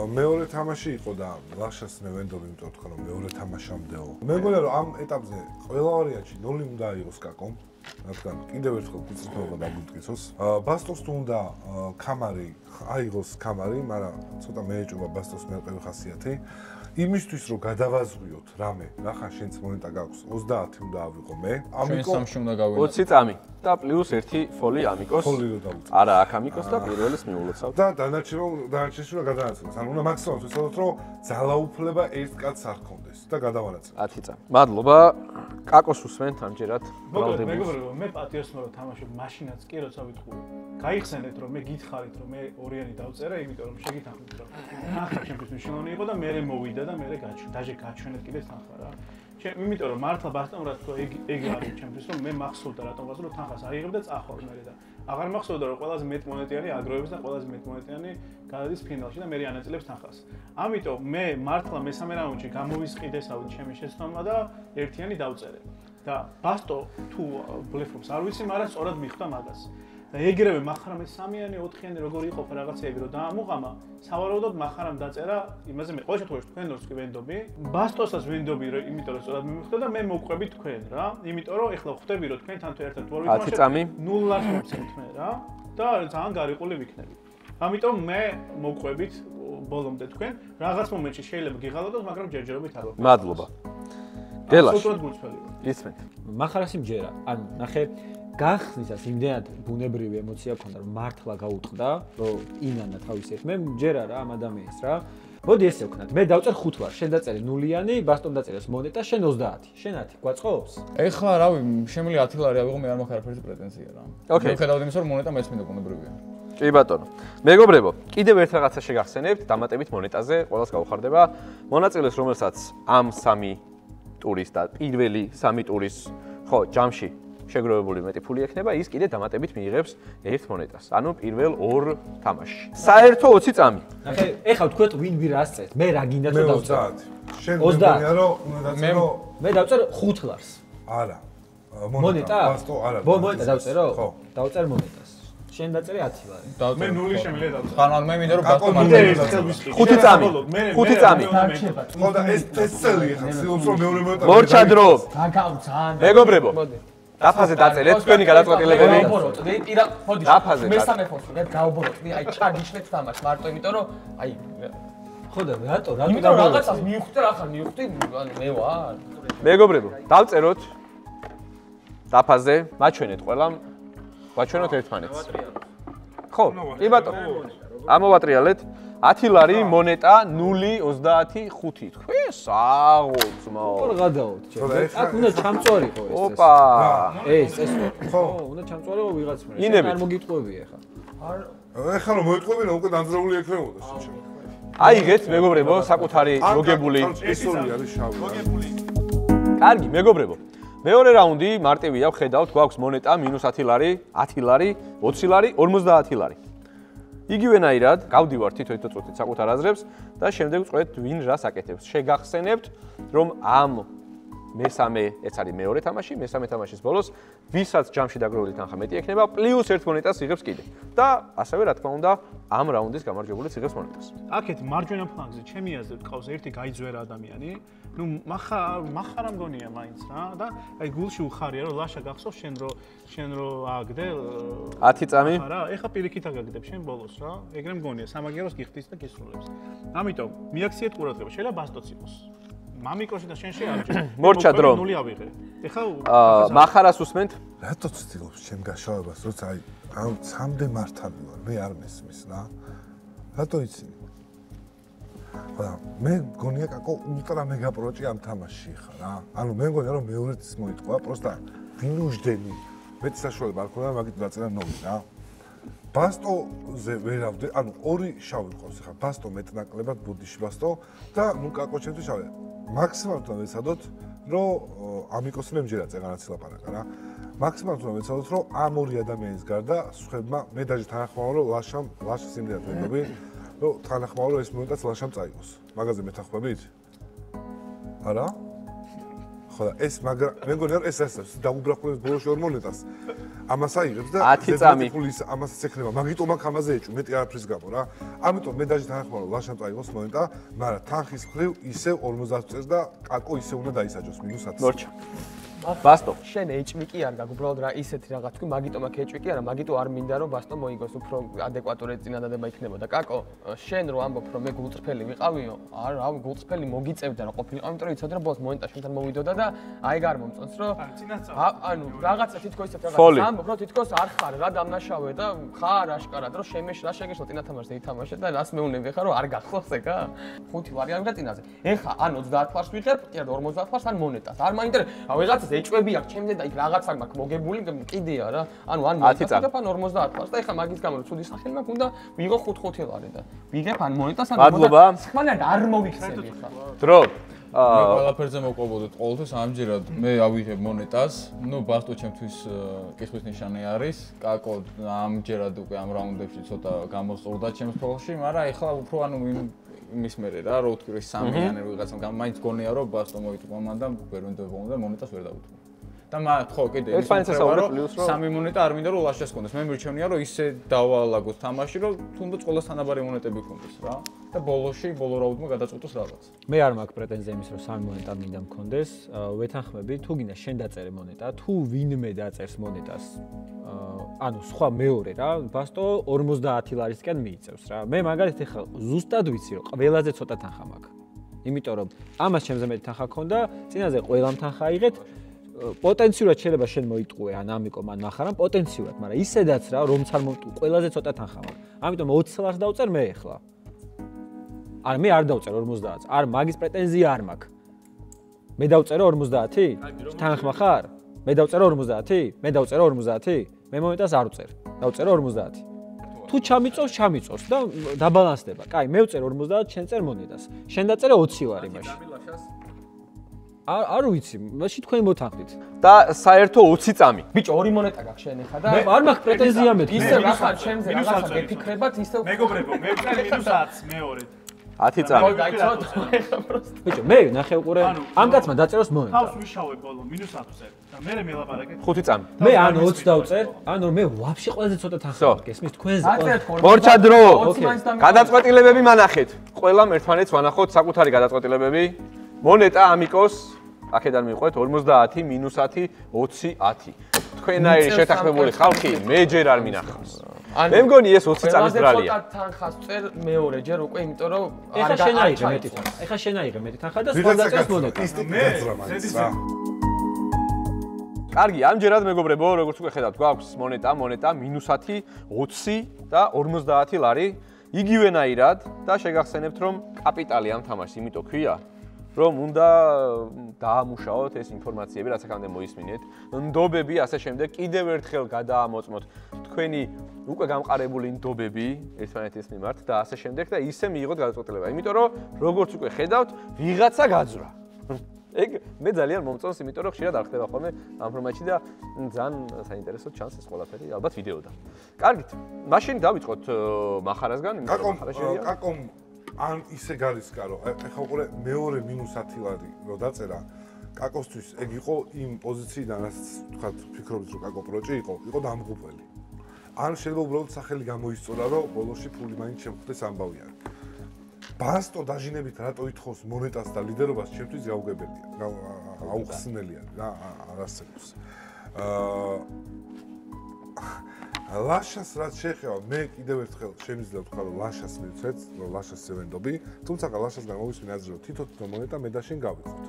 მეორე თამაში იყო და ლაშას მე ვენდობ, იმიტომ თქვა რომ მეორე თამაშამდეო. მე მგონია რომ ამ ეტაპზე ყველა ვარიანტში 0 უნდა აიღოს კაკომ. რადგან კიდევ ერთხელ კუცრფობა დაგვიტკიცოს. ბასტოს თუ უნდა კამარი აიღოს კამარი, მაგრამ ცოტა მეეჭობა ბასტოს მერყევი ხასიათი. იმისთვის რომ გადავაზღვიოთ რამე, ნახა შენც მონეტა გაქვს 30 უნდა ავიღო მე. ამიტომ 3-ში უნდა გავინო. 20 წამი და პლუს 1 ფოლი ამიკოს. ფოლი რო დავუწევ. არა, აქ ამიკოს და პირველის მიულოცავ. და დანარჩენში რომ გადაანაცვლოს. ანუ უნდა მაქსიმალურად ვიცოდოთ რომ ძალაუფლება ერთ კაცს არ ქონდეს და გადავანაცვლოთ. 10 წამი. მადლობა. კაკოს უსმენთ ამჯერად. მეგობრებო, მე პატიოსმა რომ თამაშობ მაშინაც კი როცა ვიტყუე. გაიხსენეთ რომ მე გითხარით რომ მე 2-იანი დავწერე, იმიტომ რომ შეგითანხმებით რომ თანხა ჩემთვის მნიშვნელოვანი იყო და მე მოვიდა და მე გაჩვენეთ კიდე თანხა რა. იმიტომ რომ მართლა ბასტომ რა თქვა ეგ არის ჩემთვის რომ მე მახსოვდა რატომღაც რომ თანხას აიღებ და წახვალ მე და აღარ მახსოვდა რომ ყველაზე მეტ მონეტიანი აგროვებს და ყველაზე მეტ მონეტიანი გადადის ფინალში და მე ანაწილებს თანხას. ამიტომ მე მართლა მესამე რაუნდში გამოვისყიდესავთ ჩემი შეცდომა და 1-იანი დავწერე. და ბასტო თუ ბლეფობს არ ვიცი, მაგრამ სწორად მიხვდა მაგას. და ეგრევე მახარამ ეს 3-იანი 4-იანი როგორი იყო რაღაცეები რომ დაამუყამა სავარაუდოდ მახარამ დაწერა იმაზე მე ყოველ შემთხვევაში თქვენ როს კი ვენდობი ბასტოსაც ვენდობი იმიტომ რომ სწორად მიმხვდა და მე მოვყვები თქვენ რა იმიტომ რომ ეხლა ხვდები რომ თქვენთან თუ ერთად ვარ ვიტყვი 0-ს მოვცემთ მე რა და ძალიან გარიყული ვიქნები ამიტომ მე მოვყვებით ბოლომდე თქვენ რაღაც მომენტში შეიძლება გიღალატოთ მაგრამ ჯერჯერობით არ ვარ მადლობა გელაშ ისმენთ მახარას იმჯერა ანუ ნახე გახსნისას იმდენად ბუნებრივი ემოცია ქონდა რომ მართლა გაუტყდა რომ ინანა თავის ერთ მე მჯერა რა ამ ადამიანს რა მოდი ესე ვქნათ მე დავწერ 5 ვარ შენ დაწერე 0-იანი ბასტომ დაწერეს მონეტა შენ 30 შენ 10 გვაწყობს ეხლა რავი შემიძლია 10 ლარი ავიღო მე არ მაქვს არაფერი პრეტენზია რა მიუხედავად იმისა რომ მონეტა მეც მინდა ბუნებრივია კი ბატონო მეგობრებო კიდევ ერთ რაღაცა შეგახსენებთ დამატებით მონეტაზე ყველას გაუხარდება მონაწილეს რომელსაც ამ 3 ტურის და პირველი 3 ტურის ხო ჯამში შეგროვებული მეტი ფული ექნება ის კიდე დამატებით მიიღებს 1 მონეტას ანუ პირველ 2 თამაშში საერთო 20 წამი ნახე ეხლა თქვენ ვინ ვირას წერთ მე რა გინდა თუ დავწერ შენ მეგონია რომ უნდა დაწერო მე დავწერ 5 ლარს არა მონეტა ბასტო არა მონეტა დავწერო ხო დავწერ მონეტას შენ დაწერე 10 ლარი მე 0 შემიძლია დავწერო ხან მე მინდა რომ ბასტო მარტო 5 წამი 5 წამი ხო და ეს წელი ხა სიულს რომ მეორე მონეტა მორჩა დრო გაგავცან მეგობრებო დაფაზე დაწერეთ თქვენი გადაწყვეტილებები გაუბოროტდი პირა ხოდი დაფაზე მესამე ფოსი და გაუბოროტდი აი ჩაგიშლეთ თამაშს მარტო იმიტომ რომ აი ხო და რატო იმიტომ რომ რაღაცას მივხვდი რა ხარ მივხვდი ანუ მე ვარ მეგობრებო დავწეროთ დაფაზე მაჩვენეთ ყველამ ვაჩვენოთ ერთმანეთს ხო კი ბატონო ამოვატრიალეთ 10 ლარი მონეტა 0.35 თქვენ საღოწმო როგორ გადაოთ აქ უნდა ჩამწვარიყო ეს ოპა ეს ხო უნდა ჩამწვარიყო ვიღაც მე არ მოგიტყვევი ახლა ეხლა რომ მოიტყვებინა უკვე დამძრეული ექნებოდა შეჩემ აიღეთ მეგობრებო საკუთარი მოგებული ეს ორი არის შავი მოგებული კარგი მეგობრებო მეორე რაუნდი მარტივია ვხედავთ გვაქვს მონეტა -10 ლარი 10 ლარი 20 ლარი 50 ლარი იგივენაირად გავდივართ თითო-თითო წუთით საკუთარ აზრებს და შემდეგ ვწყვეტ ვინ რას აკეთებს. შეგახსენებთ, რომ ამ მესამე, ეს არის მეორე თამაში, მესამე თამაშის ბოლოს ვისაც ჯამში დაგროვილი თანხა მეტი ექნება, პლუს 1 მონეტას იღებს კიდე. და ასევე რა თქმა უნდა, ამ რაუნდის გამარჯვებულიც იღებს მონეტას. აქეთ მარჯვენა ფლანგზე ჩემი აზრით ყავს ერთი გაიძვერა ადამიანი. ნუ მახარა მგონია მაინც რა და აი გულში უხარია რომ ლაშა გახსოვს შენ რო ააგდე 10 წამი არა ეხა პირიქით აგაგდებ შენ ბოლოს რა ეგრე მგონია სამაგიეროს გიხდის და გისრულებს ამიტომ მიაქციეთ ყურადღება შეიძლება ბასტოც იყოს მამიკოში და შენში არჩევ მორჩა დრო 0 ავიღე ეხა მახარას უსმენთ რატო ცდილობს შენ გაშავებას როცა აი ამ სამდე მართალი ვარ მე არ მესმის რა რატო იცი ხო მე მგონია კაკო ულტრა მეგა პროჭი ამ თამაშში ხარ რა ანუ მე მგონია რომ მეორეც მოიტყვა პროსტა ვინუჟდენი მეც საშუალება არ ქონდა მაგით დაწერა ნომი რა ბასტოზე ვერავდე ანუ ორი შავი ყავს ხა ბასტო მეტნაკლებად ბუდიში ბასტო და ნუ კაკო ჩემთვის შავი მაქსიმალურად ვეცადოთ რომ ამიკოს მე მჯერა წეგანაც ლაპარაკა რა მაქსიმალურად ვეცადოთ რომ ამ ორი ადამიანის გარდა სხვებმა მე დაჟე თანახმაურობ რომ ლაშას იმდენად ვენდობი რომ თანახმაურობ ეს მომენტაც ლაშამ წაიღოს მაგაზე მეთანხმებით არა ხო და ეს მაგრამ მე მგონია რომ ეს ასწავს დაუბრახულებს ბოლოს 2 მონეტას ამას აიღებს და 10 წამი ფულის ამასაც ექნება მაგიტო მაგ ამაზე ეჭვი მეტი არაფრის გამო რა ამიტომ მე დაჟე თანახმაურობ ლაშამ წაიღოს მონეტა მაგრამ თანხის ხრივ ისევ 50 წელს და კაკო ისე უნდა დაისაჯოს -10 მორჩა ბასტო შენ ეჭვი კი არ გაქვს უბრალოდ რა ისეთი რაღაც თქვი მაგიტო მაგ ეჭვი კი არა მაგიტო არ მინდა რომ ბასტო მოიგოს უფრო ადეკვატური წინადადება იქნებოდა კაკო შენ რო ამბობ რომ მე გულწრფელი ვიყავიო არა გულწრფელი მოგიწევდა რა ყოფილიყო ამიტომ რომ იცოდი რომ ბოლოს მონეტა შენთან მოვიდოდა და აი გამომწონს რომ ანუ რაღაცა თითქოს ისეთ რაღაცა ამბობ რომ თითქოს არ ხარ რა დამნაშავე და ხარ აშკარად რომ შემეშ რა შეგეშო წინა თამაშზე ითამაშე და რას მეუნები ხარ რომ არ გახსოვს ეგა 5 ლარი არ გაწინაზე ეხა ან 30 ლარს ვიღებ კი არა 50 ლარს ან მონეტას არ მაინტერესებს ვიღაცა ეჭვები აქვს ჩემზე და იქ რაღაცა მაქვს მოგებული კიდეა რა ანუ ან მონეტას და ან 50 ლარს და ეხა მაგის გამო რომ ცუდი სახელი მაქვს უნდა ვიღო 5 ლარი და ვიღებ ან მონეტას ან მადლობა ხმალად არ მოვიქცევი ხა დრო მე ყველაფერზე მოვყვებოდეთ ყოველთვის ამჯერად მე ავიღებ მონეტას ნუ ბასტო ჩემთვის კითხვის ნიშანი არის კაკო ამჯერად უკვე ამ რაუნდებში ცოტა გამოსწორდა ჩემს ფოლში მაგრამ ეხლა უფრო ანუ იმის მერე რა რო ვთქვი სამიანი ვიღაცამ მაინც გონია რომ ბასტო მოიტყვა მან და ვერ ვენდობ და მონეტას ვერ დავუთმო და ხო კიდე ეს ფაინცესაურე პლუს რომ 3 მონეტა არ მინდა რომ ლაშას კონდეს. მე მირჩევნია რომ ისე დავალაგოთ თამაში რომ თუნდაც ყველა თანაბარი მონეტები კონდეს რა და ბოლო რაუნდმა გადაწყვეტოს რაღაც. მე არ მაქვს პრეტენზია იმის რომ 3 მონეტა მინდა მქონდეს. ვეთანხმები თუ გინდა შენ დაწერე მონეტა, თუ ვინმე დაწერს მონეტას ანუ სხვა მეორე რა, ბასტო 50 ლარისკენ მიიწევს რა. მე მაგალითად ეხლა ზუსტად ვიცი რომ ყველაზე ცოტა თანხა მაქვს. იმიტომ რომ ამას ჩემზე მეტი თანხა ქონდა, წინაზე ყველამ თანხა აიღეთ. პოტენციურად შეიძლება შენ მოიტყუე ან ამიკომ ან მახარამ პოტენციურად, მაგრამ ისედაც რა რომც არ მომტყუ, ყველაზე ცოტა თანხა მაქვს. ამიტომ 20 ლარს დავწერ მე ეხლა. არ მე არ დავწერ 50-ს. არ მაგის პრეტენზია არ მაქვს. მე დავწერო 50? თანხმა ხარ? მე დავწერო 50? მე დავწერო 50? მე მომენტას არ ვწერ. დავწერო 50. თუ ჩამიწოვს და დაბალანსდება. კაი, მე ვწერ 50, შენ წერ მონეტას. შენ დაწერე 20 ლარი მაშინ. არ ვიცი, მაშინ თქვენ მოთანხმდით. და საერთო 20 წამი. ბიჭო, 2 მონეტა გაქვს შენ ეხლა და მე არ მაქვს პრეტენზია მე. ისე ახლა ჩემზე რაღაცა გეფიქრებათ, ისე მეგობრებო, მე ვწერ -10 მეორე. 10 წამი. ხო, დაიცოთ ეხლა პროსტ. ბიჭო, მე ნახე უყურე, ამ კაცმა დაწეროს მონეტა. თავს ვიშავე ბოლო -10 წერ და მე მელაპარაკე. 5 წამი. მე ან 20 დავწერ, ანუ მე ვაფშე ყველაზე ცოტა თანხა მაქვს. ესმის თქვენზე ყველა. მორჩა დრო. გადაწყვეტილებები მანახეთ. ყველამ ერთმანეთს ვანახოთ საკუთარი გადაწყვეტილებები. მონეტა ამიკოს აქედან მიყვეთ 50 -10 20 10. თქვენაირი შეთანხმებული ხალხი მე ჯერ არ მინახავს. მე მგონი ეს 20 წამის ბრალია. ცოტა თანხას წერ მეორე ჯერ უკვე, იმიტომ რომ ეხლა შენ აიღე მეტი თანხა. ეხლა შენ აიღე მეტი თანხა და სხვა დაწერს მონეტა. კარგი, ამჯერად მეგობრებო, როგორც უკვე ხედავთ, გვაქვს მონეტა -10, 20 და 50 ლარი. იგივენაირად და შეგახსენებთ რომ კაპიტალი ამ თამაშს იმიტომ ქვია რომ უნდა დაამუშაოთ ეს ინფორმაციები, რაც აქამდე მოისმინეთ, ნდობები, ასე შემდეგ, კიდევ ერთხელ გადაამოწმოთ თქვენი უკვე გამყარებული ნდობები ერთმანეთის მიმართ და ასე შემდეგ და ისე მიიღოთ გადაწყვეტილება. იმიტომ რომ როგორც უკვე ხედავთ, ვიღაცა გაძვრა. ეგ მე ძალიან მომწონს, იმიტომ რომ ხშირად არ ხდება ხოლმე ამ ფორმატში და ძალიან საინტერესო ჩანს ეს ყველაფერი, ალბათ ვიდეოდან. კარგით, მაშინ დავიწყოთ მახარასგან, იმიტომ რომ მახარა შეიძლება. კაკომ ან ისე გარისკარო, ეხლა უყურე მეორე -10 ლარი რო დაწერა, კაკოსთვის ეგ იყო იმ პოზიციიდან, რაც თქვათ ფიქრობთ რომ კაკო პროჭი იყო დამღუპველი. ან შეიძლება უბრალოდ სახელი გამოისწორა, რომ ბოლოში ფული მაინც შემხვდეს ამბავი არის. ბასტო დაჟინებით რატო ითხოვს მონეტას და ლიდერობას ჩემთვის გაუგებელია, აუხსნელია რა არასწორს. ლაშას რაც შეეხება, მე კიდევ ერთხელ შემიძლია ვთქვა, რომ ლაშას მივცეთ, რომ ლაშას ზევენდობი, თუმცა ლაშასგან მოვისმინე აზრი, რომ თითო მონეტა მე და შენ გავიყოთ.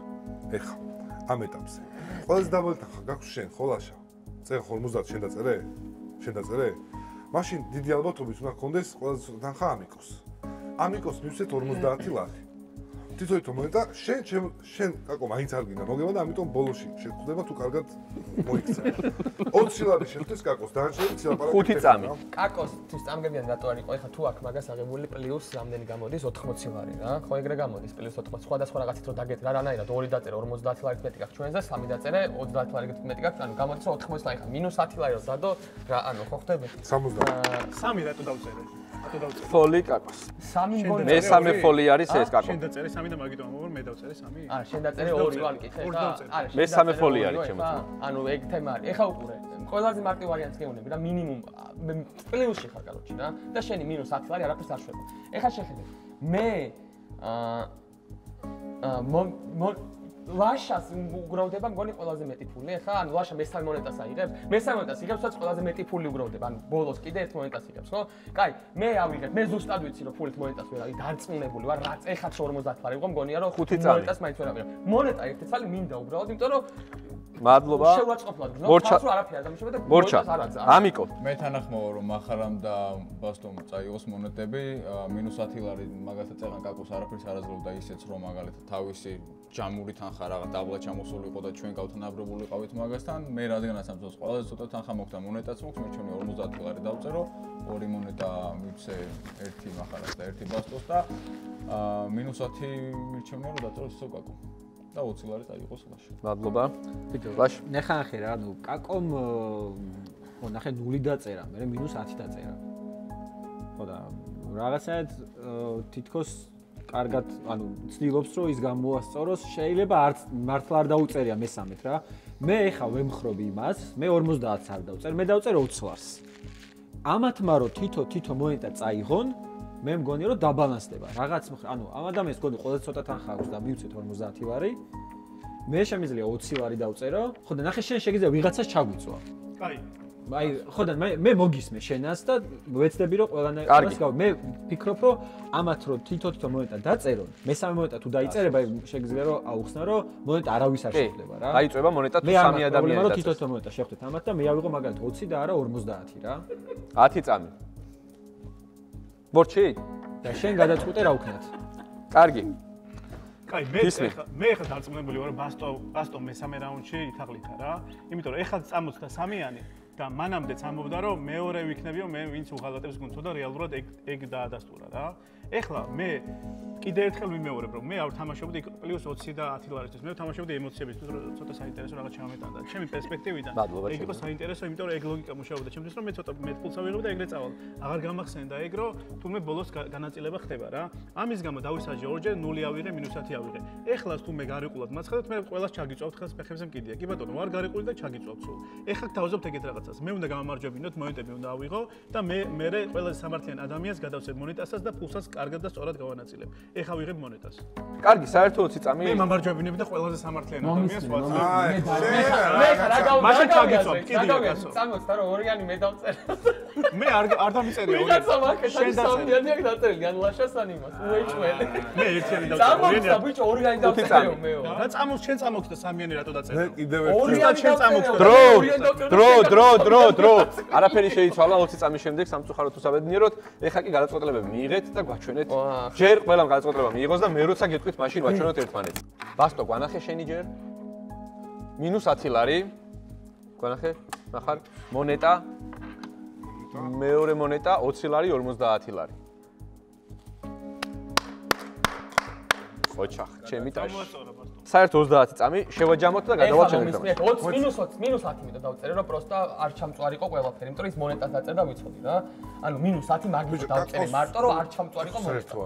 ეხლა ამ ეტაპზე. ყველაზე დაბალი თანხა გაქვს შენ, ხო ლაშა? წერ 50 შენ დაწერე? შენ დაწერე? მაშინ დიდი ალბათობით უნდა გქონდეს ყველაზე თანხა ამიკოს. ამიკოს მივცეთ 50 ლარი. თითოეულ მონეტა შენ კაკო მაინც არ გინდა მოგება და ამიტომ ბოლოში შეხვდება თუ კარგად მოიქცა. 20 ლარი შეხვდეს კაკოს, დანარჩენი ცილაპარაკი 5 წამი. კაკოსთვის წამგებიან რატო არ იყო? ეხლა თუ აქ მაგას აღებული პლუს რამდენი გამოდის 80 ლარი რა. ხო ეგრე გამოდის პლუს 80. სხვადასხვა რაღაცით რო დაგეთ რა რანაირად 2 დაწერე 50 ლარით მეტი გაქვს ჩვენზე, 3 დაწერე 30 ლარით მეტი გაქვს, ანუ გამოდის 80 ლარი ხა -10 ლარი რო დადო რა, ანუ ხო ხდები? 70. 3 რატო დავწერე? ფოლი კაკოს. 3 მგონი. მესამე ფოლი არის ეს კაკო. შენ დაწერე 3 და მაგით ამბობ რომ მე დავწერე 3? არა, შენ დაწერე 2 ვარ კითხე ხა? არა, მესამე ფოლი არის ჩემთვის. ანუ ეგ თემა არის. ეხა უყურე. ყველაზე მარტივ ვარიანტს გეუბნები რა, მინიმუმ პლუსში ხარ კაროჩი რა. და შენი -10 ლარი არაფერს არ შვება. ეხა შეხედე. მე ლაშას უგროვდება მგონი ყველაზე მეტი ფული. ეხა ანუ ლაშა მესამე მონეტას აიღებს. მესამე მონეტას იღებს, სადაც ყველაზე მეტი ფული უგროვდება. ანუ ბოლოს კიდე ერთ მონეტას იღებს, ხო? კაი, მე ავიღებ. მე ზუსტად ვიცი რომ ფულით მონეტას ვერ ავიღებ. დარწმუნებული ვარ, რაც ეხაც 50 ლარი იყო, მგონია რომ 5 წამი. მონეტას მაინც ვერ ავიღებ. მონეტა ერთი წალი მინდა უბრალოდ, იმიტომ რომ მადლობა. შეურაცხყოფლად გზნობ, თავს არაფერი არ დამშრობე და მორჩა. ამიკო. მე თანახმოა რომ მახარამ და ბასტომ წაიღოს მონეტები, -10 ლარი მაგალითად წეღან კაკოს არაფერს არ აძლევდა ისეც რომ მაგალითად თავისი ჯამური თანხა რაღაც დაბლა ჩამოსულიყო და ჩვენ გავთანაბრებული ყავით მაგასთან. მე რადგანაც ამ დროს ყველაზე ცოტა თანხა მოხდა მონეტაც მოხს, მე ჩემი 50 ლარი დავწერო, 2 მონეტა მივცე, 1 მახარას და 1 ბასტოს და -10 მირჩევნია რომ დაწერო ისო კაკო. და 20 ლარი წაიღოს ლაში. მადლობა. ბიჭო, ლაში. ნახე ახე რა, ნუ კაკომ ხო ნახე 0 დაწერა, მე -10 დაწერა. ხო და რაღაცად თითქოს კარგად, ანუ ცდილობს რომ ის გამოასწოროს, შეიძლება არც მართლა არ დაუწერია მესამეთ რა. მე ეხა ვემხრობი იმას, მე 50-ს არ დავწერ, მე დავწერ 20 ლარს. ამათმა რო თითო მონეტა წაიღონ, მე მგონი რომ დაბალანსდება. რაღაც ანუ ამ ადამიანს გონი ყველაზე ცოტა თანხა აქვს და მივცეთ 50 ლარი. მე შემიძლია 20 ლარი დავწერო, ხო და ნახე შენ შეგიძლია ვიღაცას ჩაგვიწვა. კაი. აი, ხო და მე მოგისმე შენას და ვეცდები რომ ყველანაირად გავ. მე ვფიქრობ რომ ამათ რო თითო მონეტა დაწერონ, მესამე მონეტა თუ დაიწერება, შეგიძლია რომ აუხსნა რომ მონეტა არავის არ შეხვდება რა. დაიწება მონეტა თუ სამი ადამიანი დაწერა. მე თითო მონეტა შეხვდეთ ამათ და მე ავიღო მაგალითად 20 და არა 50 რა. 10 წამი. ბორჩი? და შენ გადაწყვეტე რა ვქნათ. კარგი. კაი, მე ხა დარწმუნებული ვარ ბასტო მესამე რაუნდში ითაღლითა რა. იმიტომ რომ ეხლა წამოწდა სამიანი და მანამდე წამობდა რომ მეორე ვიქნებიო მე ვინც უღალატებს გუნდსო და რეალურად ეგ დაადასტურა რა. ეხლა მე კიდე ერთხელ ვიმეორებ რომ მე არ თამაშობდი პლუს 20 და 10 ლარისთვის. მე ვთამაშობდი ემოციებისთვის, რომ ცოტა საინტერესო რაღაც ჩამეტანდა. ჩემი პერსპექტივიდან ეგ იყო საინტერესო, იმიტომ რომ ეგ ლოგიკა მუშაობდა ჩემთვის, რომ მე ცოტა მეტფულს ავიღებ და ეგრე წავალ. აღარ გამახსენდა ეგ, რომ თუმე ბოლოს განაწილება ხდება რა. ამის გამო დავისაჯე ორჯერ 0 ავიღე, -10 ავიღე. ეხლა თუ მე გარიყულად მაცხადოთ, მე ყველას ჩაგიწვავთ ხელს ფეხებზე მკიდია. კი ბატონო, ვარ გარიყული და ჩაგიწვავთ სულ. ეხლა თავაზობთ ეგეთ რაღაცას. მე უნდა გამამარჯვებინოთ, მონეტები უნდა ავიღო და მე ყველაზე სამართლიან ადამიანს გადავცემ მონეტასაც და ფულსაც კარგად და სწორად გავანაწილებ. ეხა ვიღებ მონეტას. კარგი, საერთოდ 20 წამი. მე მამარჯვებინებ და ყველაზე სამართლიან ადამიანს ვაცნობ. მე რა გავიგე? მაშინ ჩაგიწვავ, კიდია გასო. წამოწდა რომ ორიანი მე დავწერ. მე არ დამიწერია ორი. ვიღაცა მაკეტად სამიანი აქ დაწერილი, ან ლაშასან იმას, უეჭველი. მე ერთიანი დავწერე. წამოწდა ბიჭო ორიანი დავწერე მეო. რა წამოს შენ წამოხდა და სამიანი რატო დაწერე? მე კიდევ ორიანი შენ წამოხდა. დრო. არაფერი შეიცვალა 20 წამის შემდეგ სამწუხაროდ თუ საბედნიეროდ, ეხა კი გადაწყვეტილებები მიიღეთ და გვაჩვენეთ. ჯერ ყველამ გადაწყვეტილება მიიღოს და მე როცა გეტყვით მაშინ ვაჩვენოთ ერთმანეთს. ბასტო, გვანახე შენი ჯერ? -10 ლარი. გვანახე? ნახარ? მონეტა. მეორე მონეტა 20 ლარი, 50 ლარი. ოჩახ, ჩემი ტაში. საერთოდ 30 წამი შევაჯამოთ და გადავალ ჩემთან. 20 -10 მიტო დავწერე რომ პროსტა არ ჩამწვარიყო ყველაფერი, იმიტომ რომ ის მონეტას დაწერა და ვიცოდი რა. ანუ -10 მაგით დავწერე მარტო რომ არ ჩამწვარიყო მონეტა.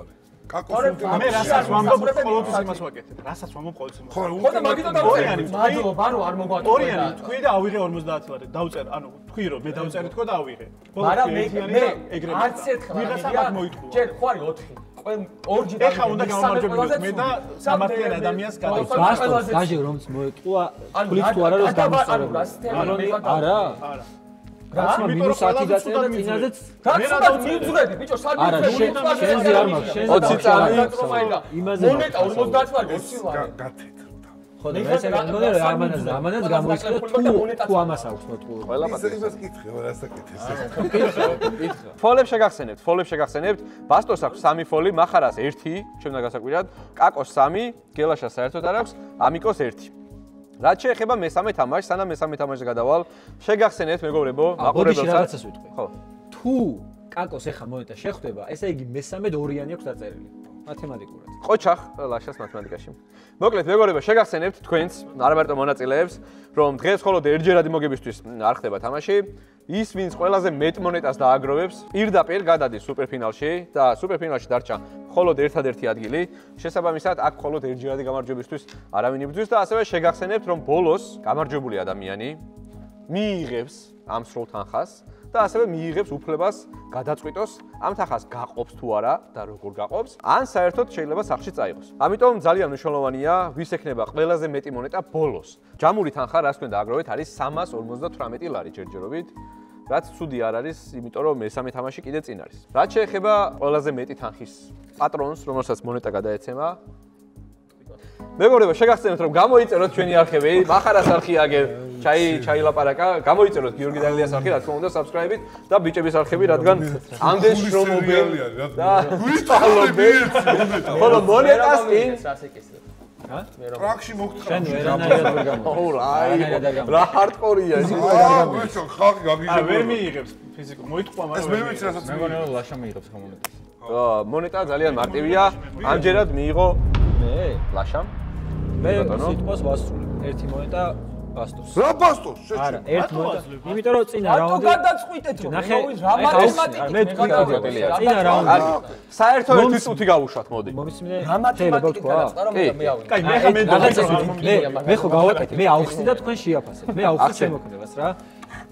მე რასაც ვამბობ ყოველთვის იმას ვაკეთებ. რასაც ვამბობ ყოველთვის იმას. ხო და მაგით დავწერე. მადლობა რომ არ მოგვატყუა. ორიანი თქვი და ავიღე 50 ლარი. დავწერ, ანუ თქვი რომ მე დავწერე თქო და ავიღე. მაგრამ მე არც ერთხელ ვიღაცა მაგ მოიტყუა. ჯერ ხო არის 4. ორჯერ ეხა უნდა გამომარჯვებინოთ მე და სამართლიან ადამიანს გადავწერ. ბასტოს დაჟე რომც მოეტყუა, თulis თუ არა რომ გამოსწორებ. არა? არა. რაც -10 დაწერა და წინაზეც მე რა დავწირდი ბიჭო არა შენზე არ მაქვს შენზე 20 წამი იმაზე მონეტა 50 ლარი 20 ლარი გათეთ ხო და ესე გამოდე ამანაც გამოიწევ თუ ამას აქვს მოტყუა ყველა იმას კითხე რას აკეთეს ფოლებს შეგახსენებთ ბასტოს აქვს 3 ფოლი მახარას 1 ჩემთან გასაკვირად კაკოს 3 გელაშას საერთოდ არ აქვს ამიკოს 1 რაც შეეხება მესამე თამაშს, სანამ მესამე თამაშზე გადავალ, შეგახსენეთ მეგობრებო, მაყურებელსაც. რაღაცას ვიტყვი. ხო. თუ კაკოს ეხა მონეტა შეხვდება, ესე იგი მესამედ ორიანი აქვს დაწერილი. მათემატიკურად. ყოჩახ ლაშას მათემატიკაში. მოკლედ მეგობრებო, შეგახსენებთ თქვენს, არა მარტო მონაწილეებს, რომ დღეს მხოლოდ ერთჯერადი მოგებისთვის არ ხდება თამაში. ის ვინც ყველაზე მეტ მონეტას დააგროვებს, პირდაპირ გადადის სუპერფინალში და სუპერფინალში დარჩა მხოლოდ ერთადერთი ადგილი. შესაბამისად, აქ მხოლოდ ერთჯერადი გამარჯვებისთვის არავინ იბრძვის და ასევე შეგახსენებთ, რომ ბოლოს გამარჯვებული ადამიანი მიიღებს ამ სრულ თანხას და ასევე მიიღებს უფლებას გადაწყვიტოს ამ თანხას გაყობს თუ არა და როგორ გაყობს, ან საერთოდ შეიძლება სახლში წაიღოს. ამიტომ ძალიან მნიშვნელოვანია, ვის ექნება ყველაზე მეტი მონეტა ბოლოს. ჯამური თანხა, რაც თქვენ დააგროვეთ, არის 358 ლარი ჯერჯერობით. რაც ცუდი არ არის, იმიტომ რომ მესამე თამაში კიდე წინ არის. რაც შეეხება ყველაზე მეტი თანხის პატრონს, რომელსაც მონეტა გადაეცემა. მეგობრებო, შეგახსენებთ, რომ გამოიწეროთ ჩვენი არხები, მახარას არხი აგერ, ჩაილაპარაკა, გამოიწეროთ გიორგი დანიელის არხი, რა თქმა უნდა, subscribe-ით და ბიჭების არხები, რადგან ამდენ შრომობენ და ვისწავლობენ. ხოლო მონეტას წინ პრაქში მოგთხარ. შენ ვერანაირად ვერ გამოდი. რა ჰარდკორია ეს. ბიჭო, ხალხი გაგიჟებდა. ვერ მიიღებს ფიზიკურ, მოიტყვა, მაგრამ ეს მე ვიცი რასაც მე მგონი რომ ლაშა მიიღებს ხომ მონეტას. მონეტა ძალიან მარტივია. ამჯერად მიიღო მე ლაშამ. მე სიტყვას ვასრულებ. ერთი მონეტა ბასტოს. რა ბასტოს? არა, ერთ მოდი. იმიტომ რომ წინა რაუნდი. რატო გადაწყვიტეთ რომ მოვით რა მათემატიკით მე თქვია. წინა რაუნდი. საერთო ერთი წუთი გავუშვათ, მოდი. მომისმინე. რა მათემატიკით გადაწყდა რომ მე ავიღე. კაი, მე ხო გავაკეთე, მე ავხსნი და თქვენ შეაფასეთ. მე ავხსნი შემოქმედებას რა.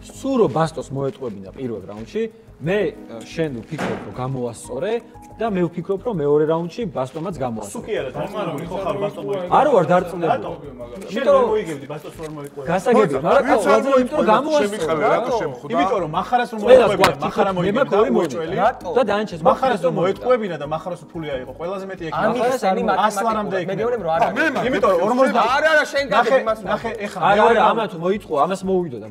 სულ რომ ბასტოს მოეტყუებინა პირველ რაუნდში, მე შენ ვფიქრობ რომ გამოასწორე და მე ვფიქრობ რომ მეორე რაუნდში ბასტომაც გამოასწორე. სუკი არა, თამარ ხო ხარ ბასტომ მოიგე. არ ვარ დარწმუნებული. შენ რომ მოიგებდი ბასტოს რომ მოიგე. გასაგებია, მაგრამ ყველაზე იმიტომ რომ გამოასწორე. რატო შემხოდა? იმიტომ რომ მახარას რომ მოეტყუებინა, მახარა მოიგე და მოიწველი. და დაანჩეს მახარას რომ მოეტყუებინა და მახარას ფული აიღო, ყველაზე მეტი ეგ მახარას ენი ასლარამდე მათემატიკა. ეგ. მე გეუბნები რომ არ არის. იმიტომ რომ 50 არა, შენ გაგები მას. ნახე, ეხლა არა, ამა თუ მოიწყვო, ამას მოვიდო და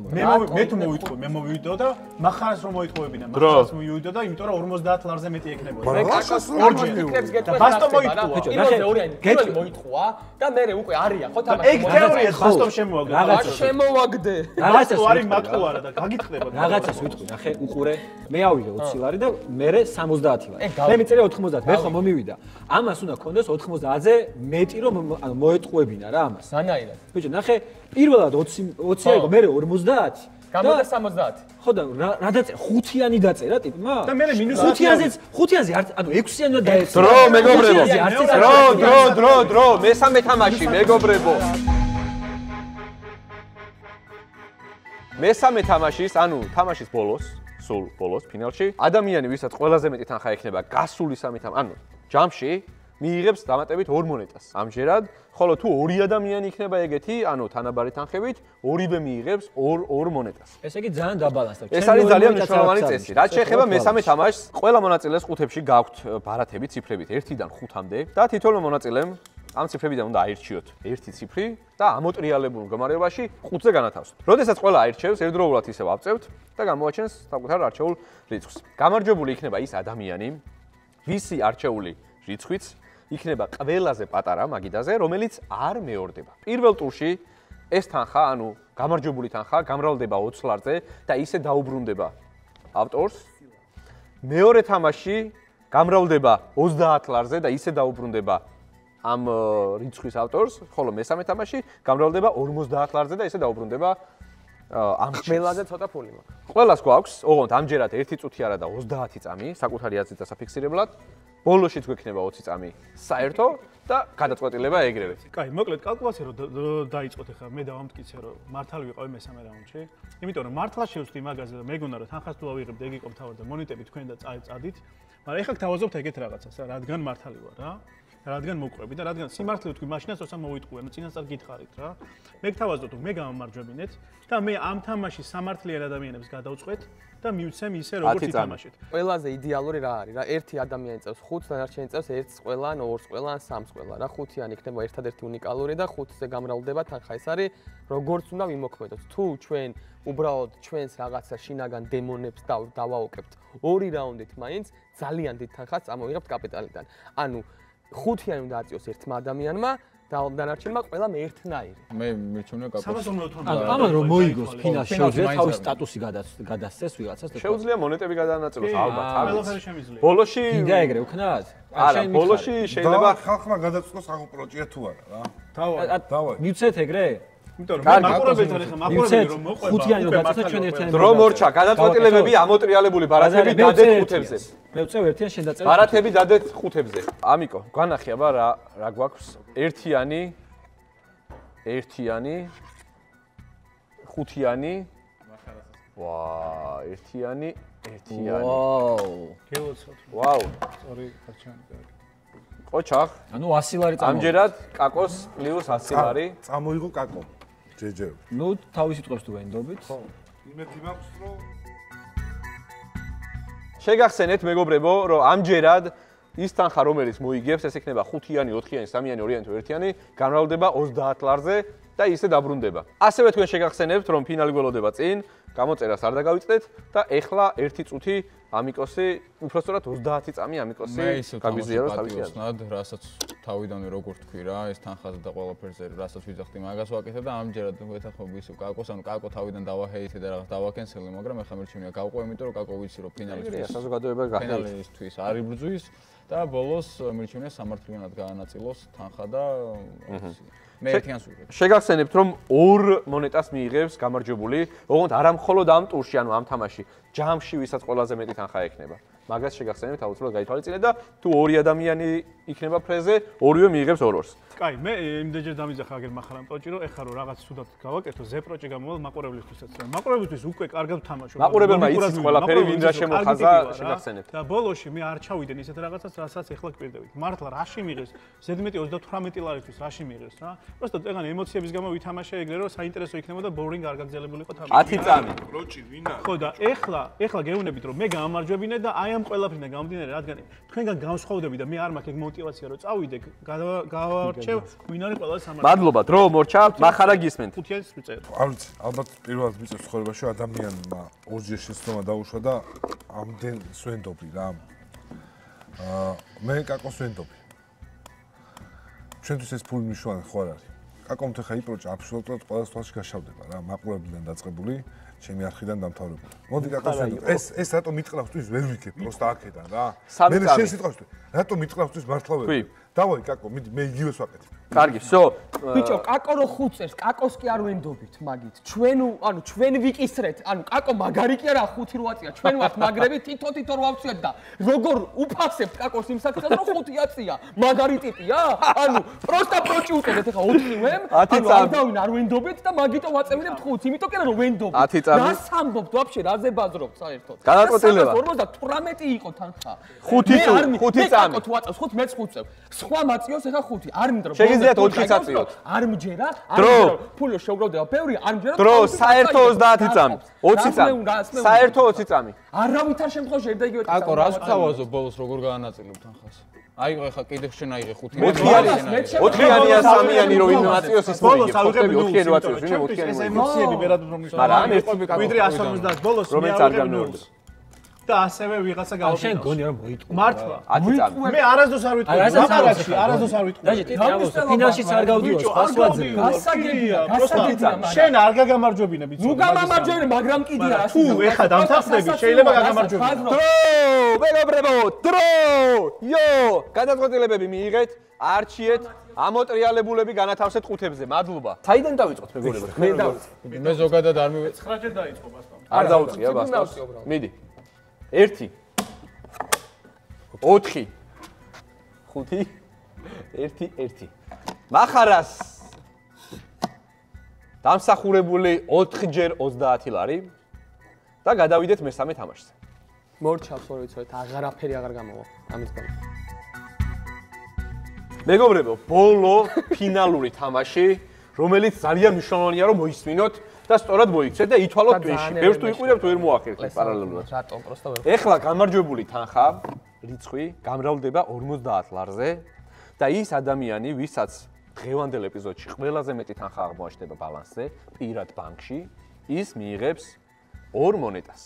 მე თუ მოვიტყვი, მე მოვიდო და მახარას რომ მოიტყვებინა, მახარას მოვიდო და იმიტომ რომ 50 ლარზე მეტი ექნებოდა. მე კაკოს ორჯერ ფიქრებს გეტყვი. ბასტო მოიტყუა. პირველზე ორიანი, პირველი მოიტყუა და მე უკვე არია, ხო თამაში. ეგ თეორია ბასტომ შემოაგდა. რა შემოვაგდე? რაღაცას არის მატყუა რა და გაგიტყდება. რაღაცას ვიტყვი, ნახე, უყურე. მე ავიღე 20 ლარი და მე 70 ლარი. მე მიწერე 90. მე ხო მომივიდა. ამას უნდა კონდეს 90-ზე მეტი რომ ანუ მოეტყუებინა რა ამას. სანაირად. ბიჭო, ნახე, პირველად 20 აიღო, მე 50. გამოდა 70. ხო და რა დაწერა? 5-იანი დაწერა ტიპმა? და მე მინუს 5-იანზე არ ანუ 6-იანი უნდა დაეწერა. დრო მეგობრებო. დრო, მესამე თამაში მეგობრებო. მესამე თამაშის, ანუ თამაშის ბოლოს, სულ ბოლოს ფინალში, ადამიანი, ვისაც ყველაზე მეტი თანხა ექნება გასული სამი ანუ ჯამში მიიღებს დამატებით 2 მონეტას. ამჯერად, ხოლო თუ ორი ადამიანი იქნება ეგეთი, ანუ თანაბარი თანხებით, ორივე მიიღებს 2 მონეტას. ესე იგი ძალიან დაბალანსდა. ეს არის ძალიან მნიშვნელოვანი წესი. რაც შეეხება მესამე თამაშს, ყველა მონაწილეს ყუთებში გაქვთ ბარათები ციფრებით 1-დან 5-მდე და თითოეულ მონაწილემ ამ ციფრებიდან უნდა აირჩიოთ ერთი ციფრი და ამოტრიალებულ მდგომარეობაში 5-ზე განათავსოთ. როდესაც ყველა აირჩევს, ერთდროულად ისევ ავწევთ და გამოაჩენს საკუთარ არჩეულ რიცხვს. გამარჯვებული იქნება ის ადამიანი, ვისი არჩეული რიცხვიც იქნება ყველაზე პატარა მაგიდაზე, რომელიც არ მეორდება. პირველ ტურში ეს თანხა, ანუ გამარჯვებული თანხა, გამრავლდება 20 ლარზე და ისე დაუბრუნდება ავტორს. მეორე თამაში გამრავლდება 30 ლარზე და ისე დაუბრუნდება ამ რიცხვის ავტორს, ხოლო მესამე თამაში გამრავლდება 50 ლარზე და ისე დაუბრუნდება ამ ყველაზე ცოტა ფული მაქვს. ყველას გვაქვს, ოღონდ ამჯერად 1 წუთი არა და 30 წამი საკუთარი აზრით დასაფიქსირებლად. ბოლოშიც გვექნება 20 წამი საერთო და გადაწყვეტილება ეგრევე. კაი, მოკლედ კალკულაცია რომ დაიწყოთ ახლა მე დავამტკიცე რომ მართალი ვიყავი მესამე რაუნდში. იმიტომ რომ მართლა შევსდი მაგაზე და მეგონა რომ თანხას თუ ავიღებდი ეგ იყო თავად და მონეტები თქვენ და წადით. მაგრამ ეხლა გთავაზობთ ეგეთ რაღაცას რა, რადგან მართალი ვარ რა. რადგან მოყვები და რადგან სიმართლე ვთქვი მაშინაც როცა მოვიტყუე, ნუ წინასწარ გითხარით რა. მე გთავაზობთ მე გამომარჯვებინეთ და მე ამ თამაშის სამართლიან ადამიანებს გადავწყვეთ და მივცემ ისე როგორც ითამაშეთ. ყველაზე იდეალური რა არის? რა ერთი ადამიანი წევს 5 და დანარჩენი წევს 1-ს ყველა, ან 2-ს ყველა, ან 3-ს ყველა. რა 5-იანი იქნება ერთადერთი უნიკალური და 5-ზე გამრავლდება თანხა. ეს არის როგორც უნდა ვიმოქმედოთ. თუ ჩვენ უბრალოდ ჩვენს რაღაცა შინაგან დემონებს დავაოკებთ 2 რაუნდით მაინც ძალიან დიდ თანხას წამოვიღებთ კაპიტალიდან. ანუ 5-იანი უნდა აწიოს ერთმა ადამიანმა და დანარჩენმა ყველამ ერთნაირი. მე მირჩევნია კაკოს. ამან რომ მოიგოს ფინალში შეუძლია თავის სტატუსი გადასცეს ვიღაცას და შეუძლია მონეტები გადაანაწილოს ალბათ. ყველაფერი შემიძლია. ბოლოში კიდე ეგრე ვქნათ? არა, ბოლოში შეიძლება ხალხმა გადაწყვეტოს აღმოპროჭია თუ არა რა. დავაი. მივცეთ ეგრე? იმიტომ რომ მე მაყურებელთან ახლა მაყურებელი რომ მოყვება 5-იანი რომ დაწესოთ ჩვენ ერთიანი დრო მორჩა, გადაწყვეტილებები ამოტრიალებული ბარათები დადეთ ხუთებზე. მე ვწევ ერთიან შენ დაწერე. ბარათები დადეთ ხუთებზე. ამიკო, განახი აბა რა გვაქვს? ერთიანი, ხუთიანი. ვა, ერთიანი. ვაუ. გელოცოთ. ვაუ. სწორი არჩევანი. ყოჩახ. ანუ 100 ლარი წამო. ამჯერად კაკოს პლუს 100 ლარი. წამოიღო კაკო. ჯეჯე. ნუ თავის სიტყვებს თუ ვენდობით. ხო. იმეთი მაქვს რომ შეგახსენეთ მეგობრებო, რომ ამჯერად ის თანხა რომელიც მოიგებს, ეს იქნება 5-იანი, 4-იანი, 3-იანი, 2-იანი თუ 1-იანი, გამრავლდება 30 ლარზე და ისე დაბრუნდება. ასევე თქვენ შეგახსენებთ, რომ ფინალი გველოდება წინ, გამოწერას არ დაგავიწყდეთ და ეხლა 1 წუთი ამიკოსი, უბრალოდ 30 წამი ამიკოსი გაგვიზიაროს თავისი აზრით. ნად, რასაც თავიდანვე როგორ თქვი რა, ეს თანხაზე და ყველაფერზე, რასაც ვიძახდი, მაგას ვაკეთებ და ამჯერად ვეთანხმები ისე კაკოს, ანუ კაკო თავიდან დავაჰეითე და რაღაც დავაკენსელე, მაგრამ ეხლა მერჩემია გავყვე, იმიტომ რომ კაკო ვიცი რომ ფინალისთვის საზოგადოება გახდით. ფინალისთვის არ იბრძვის და ბოლოს მირჩევნია სამართლიანად გაანაწილოს თანხა და მე ერთიანს ვიღებ. შეგახსენებთ რომ 2 მონეტას მიიღებს გამარჯვებული, ოღონდ არა მხოლოდ ამ ტურში, ანუ ამ თამაში, ჯამში ვისაც ყველაზე მეტი თანხა ექნება. მაგას შეგახსენებთ, აუცილებლად გაითვალისწინეთ და თუ 2 ადამიანი იქნება ფრეზე, ორივე მიიღებს 2-2-ს. კაი, მე იმდენჯერ დამიძახა აგერ მახარამ პროჭი, რომ ეხლა რომ რაღაც თუდად გავაკეთო, ზეპროჭი გამოვალ მაყურებლისთვისაც. მაყურებლისთვის უკვე კარგად ვთამაშობ. მაყურებელმა იცის ყველაფერი, ვინ რა შემოხაზა, შეგახსენებთ. და ბოლოში მე არ ჩავიდენ ისეთ რაღაცას, რასაც ეხლა გვპირდებით. მართლა რაში მიიღეს? ზედმეტი 38 ლარისთვის რაში მიიღეს რა? просто ეგან ემოციების გამო ვითამაშე ეგრე რომ საინტერესო იქნებოდა ბორინგ არ გაგზელებული იყო თამაში. 10 წამი. პროჭი ვინა? ხო და ეხლა გეუბნებით რომ მე გამარჯვებინე და აი ამ ყველაფრიდან გამომდინარე რადგან თქვენგან განსხვავდები და მე არ მაქვს ეგ мотиваცია რომ წავიდე გავარჩევ ვინ არის ყველა სამართალი. მადლობა, დრო მორჩა, მახარა გისმენთ. 5-იანს ვიწერ. არ ვიცი, ალბათ პირველად მიწევს ცხოვრებაში ადამიანმა ორჯერ შეცდომა დაუშვა და ამდენ სვენდობი რა. მე კაკოს ვენდობი. ჩვენთვის ეს ფული მნიშვნელოვანი ხო არ არის? კაკომ ხა იპროჭა აბსოლუტურად ყველა თვალში გაშავდება რა, მაყურებლიდან დაწყებული, ჩემი არხიდან დამთავრებული. მოდი კაკოს ვენდობი. ეს რატომ მიტყნავს თვის ვერ ვიქებ, პროსტა აქედან რა. მე შენ სიტყვას ვთქვი. რატომ მიტყნავს თვის მართლა ვერ ვიქებ. დავაი კაკო, მიდი მე იგივეს ვაკეთებ. კარგი, всё. ბიჭო, კაკო რო ხუწერს, კაკოს კი არ ვენდობით მაგით. ჩვენ ვიკისრეთ, კაკო მაგარი კი არა 5 8-ია. ჩვენ ვართ მაგრები თითო რო ავწიოთ და როგორ უფასებთ კაკოს იმ საკითხს რომ 5 8-ია. მაგარი ტიპია? პროსტა პროჭი უწოდეთ ეხა 4-ვემ. არ დავინ არ ვენდობით და მაგიტო ვაწევინებთ 5, იმიტომ კი არა რომ ვენდობთ. 10 წამი. რა სამბობთ ვაფშე, რაზე ბაზრობთ საერთოდ? გადაწყვეტილება. 58 იყო თანხა. 5 წამი. კაკო თუ აწევს 5 მეც 5 წევ. სხვა მაწიოს ეხა 5. არ მინდა რომ შეგიძლიათ 4-იც აწიოთ. არ მჯერა, არ მჯერა. ფულო შეუგრავდება ბევრი, არ მჯერა. დრო, საერთო 30 წამი. 20 წამი. საერთო 20 წამი. არავითარ შემთხვევაში ერთ და იგივე. კაკო, რას ვთავაზობ ბოლოს როგორ გაანაწილებ თანხას? აიღო ეხა კიდევ შენ აიღე 5. 4-იანი ან 3-იანი რო ვინმე აწიოს ის მოიგებს. ბოლოს ავიღები 4-იანი რო აწიოს, ვინმე 4-იანი. ეს ემოციები ვერად რომ ის არა, ვიდრე 150 ბოლოს რომელიც არ გამნორდეს. და ასევე ვიღაცა გავაკეთე. შენ გონია რომ მოიტყვი. მართლა. 10 წამი. მე არასდროს არ ვიტყვი. არასდროს არ ვიტყვი. დაჟე ტიტი ფინალშიც არ გავდივარ, სხვაძე. გასაგებია, შენ არ გაგამარჯვებინე ბიჭო. ნუ გამამარჯვებინე, მაგრამ კიდია რა. თუ ეხა დამთავრდები, შეიძლება გაგამარჯვებინე. მეგობრებო, დრო! იო! გადაწყვეტილებები მიიღეთ, არჩიეთ, ამოტრიალებულები განათავსეთ ყუთებზე. მადლობა. საიდან დავიწყოთ მეგობრებო? მე ზოგადად არ მივეც. 9-ჯერ დაიწყო ბასტა. არ დაუწყია ბასტავს. მიდი. 1 4 5 1 1 მახარას დამსახურებული 4-ჯერ 30 ლარი და გადავიდეთ მესამე თამაშზე. მორჩავს ორი ვიცით, აღარაფერი აღარ გამოვა ამის გამო. მეგობრებო, ბოლო ფინალური თამაში, რომელიც ძალიან მნიშვნელოვანია რომ მოისმინოთ და სწორად მოიქცეთ და ითვალოთ ტვინში. ბევრს თუ იყურებთ ვერ მოახერხეთ პარალელურად. რატომ პროსტა ვერ. ეხლა გამარჯვებული თანხა რიცხვი გამრავლდება 50 ლარზე და ის ადამიანი, ვისაც დღევანდელ ეპიზოდში ყველაზე მეტი თანხა აღმოაჩნდება ბალანსზე, პირად ბანკში, ის მიიღებს 2 მონეტას.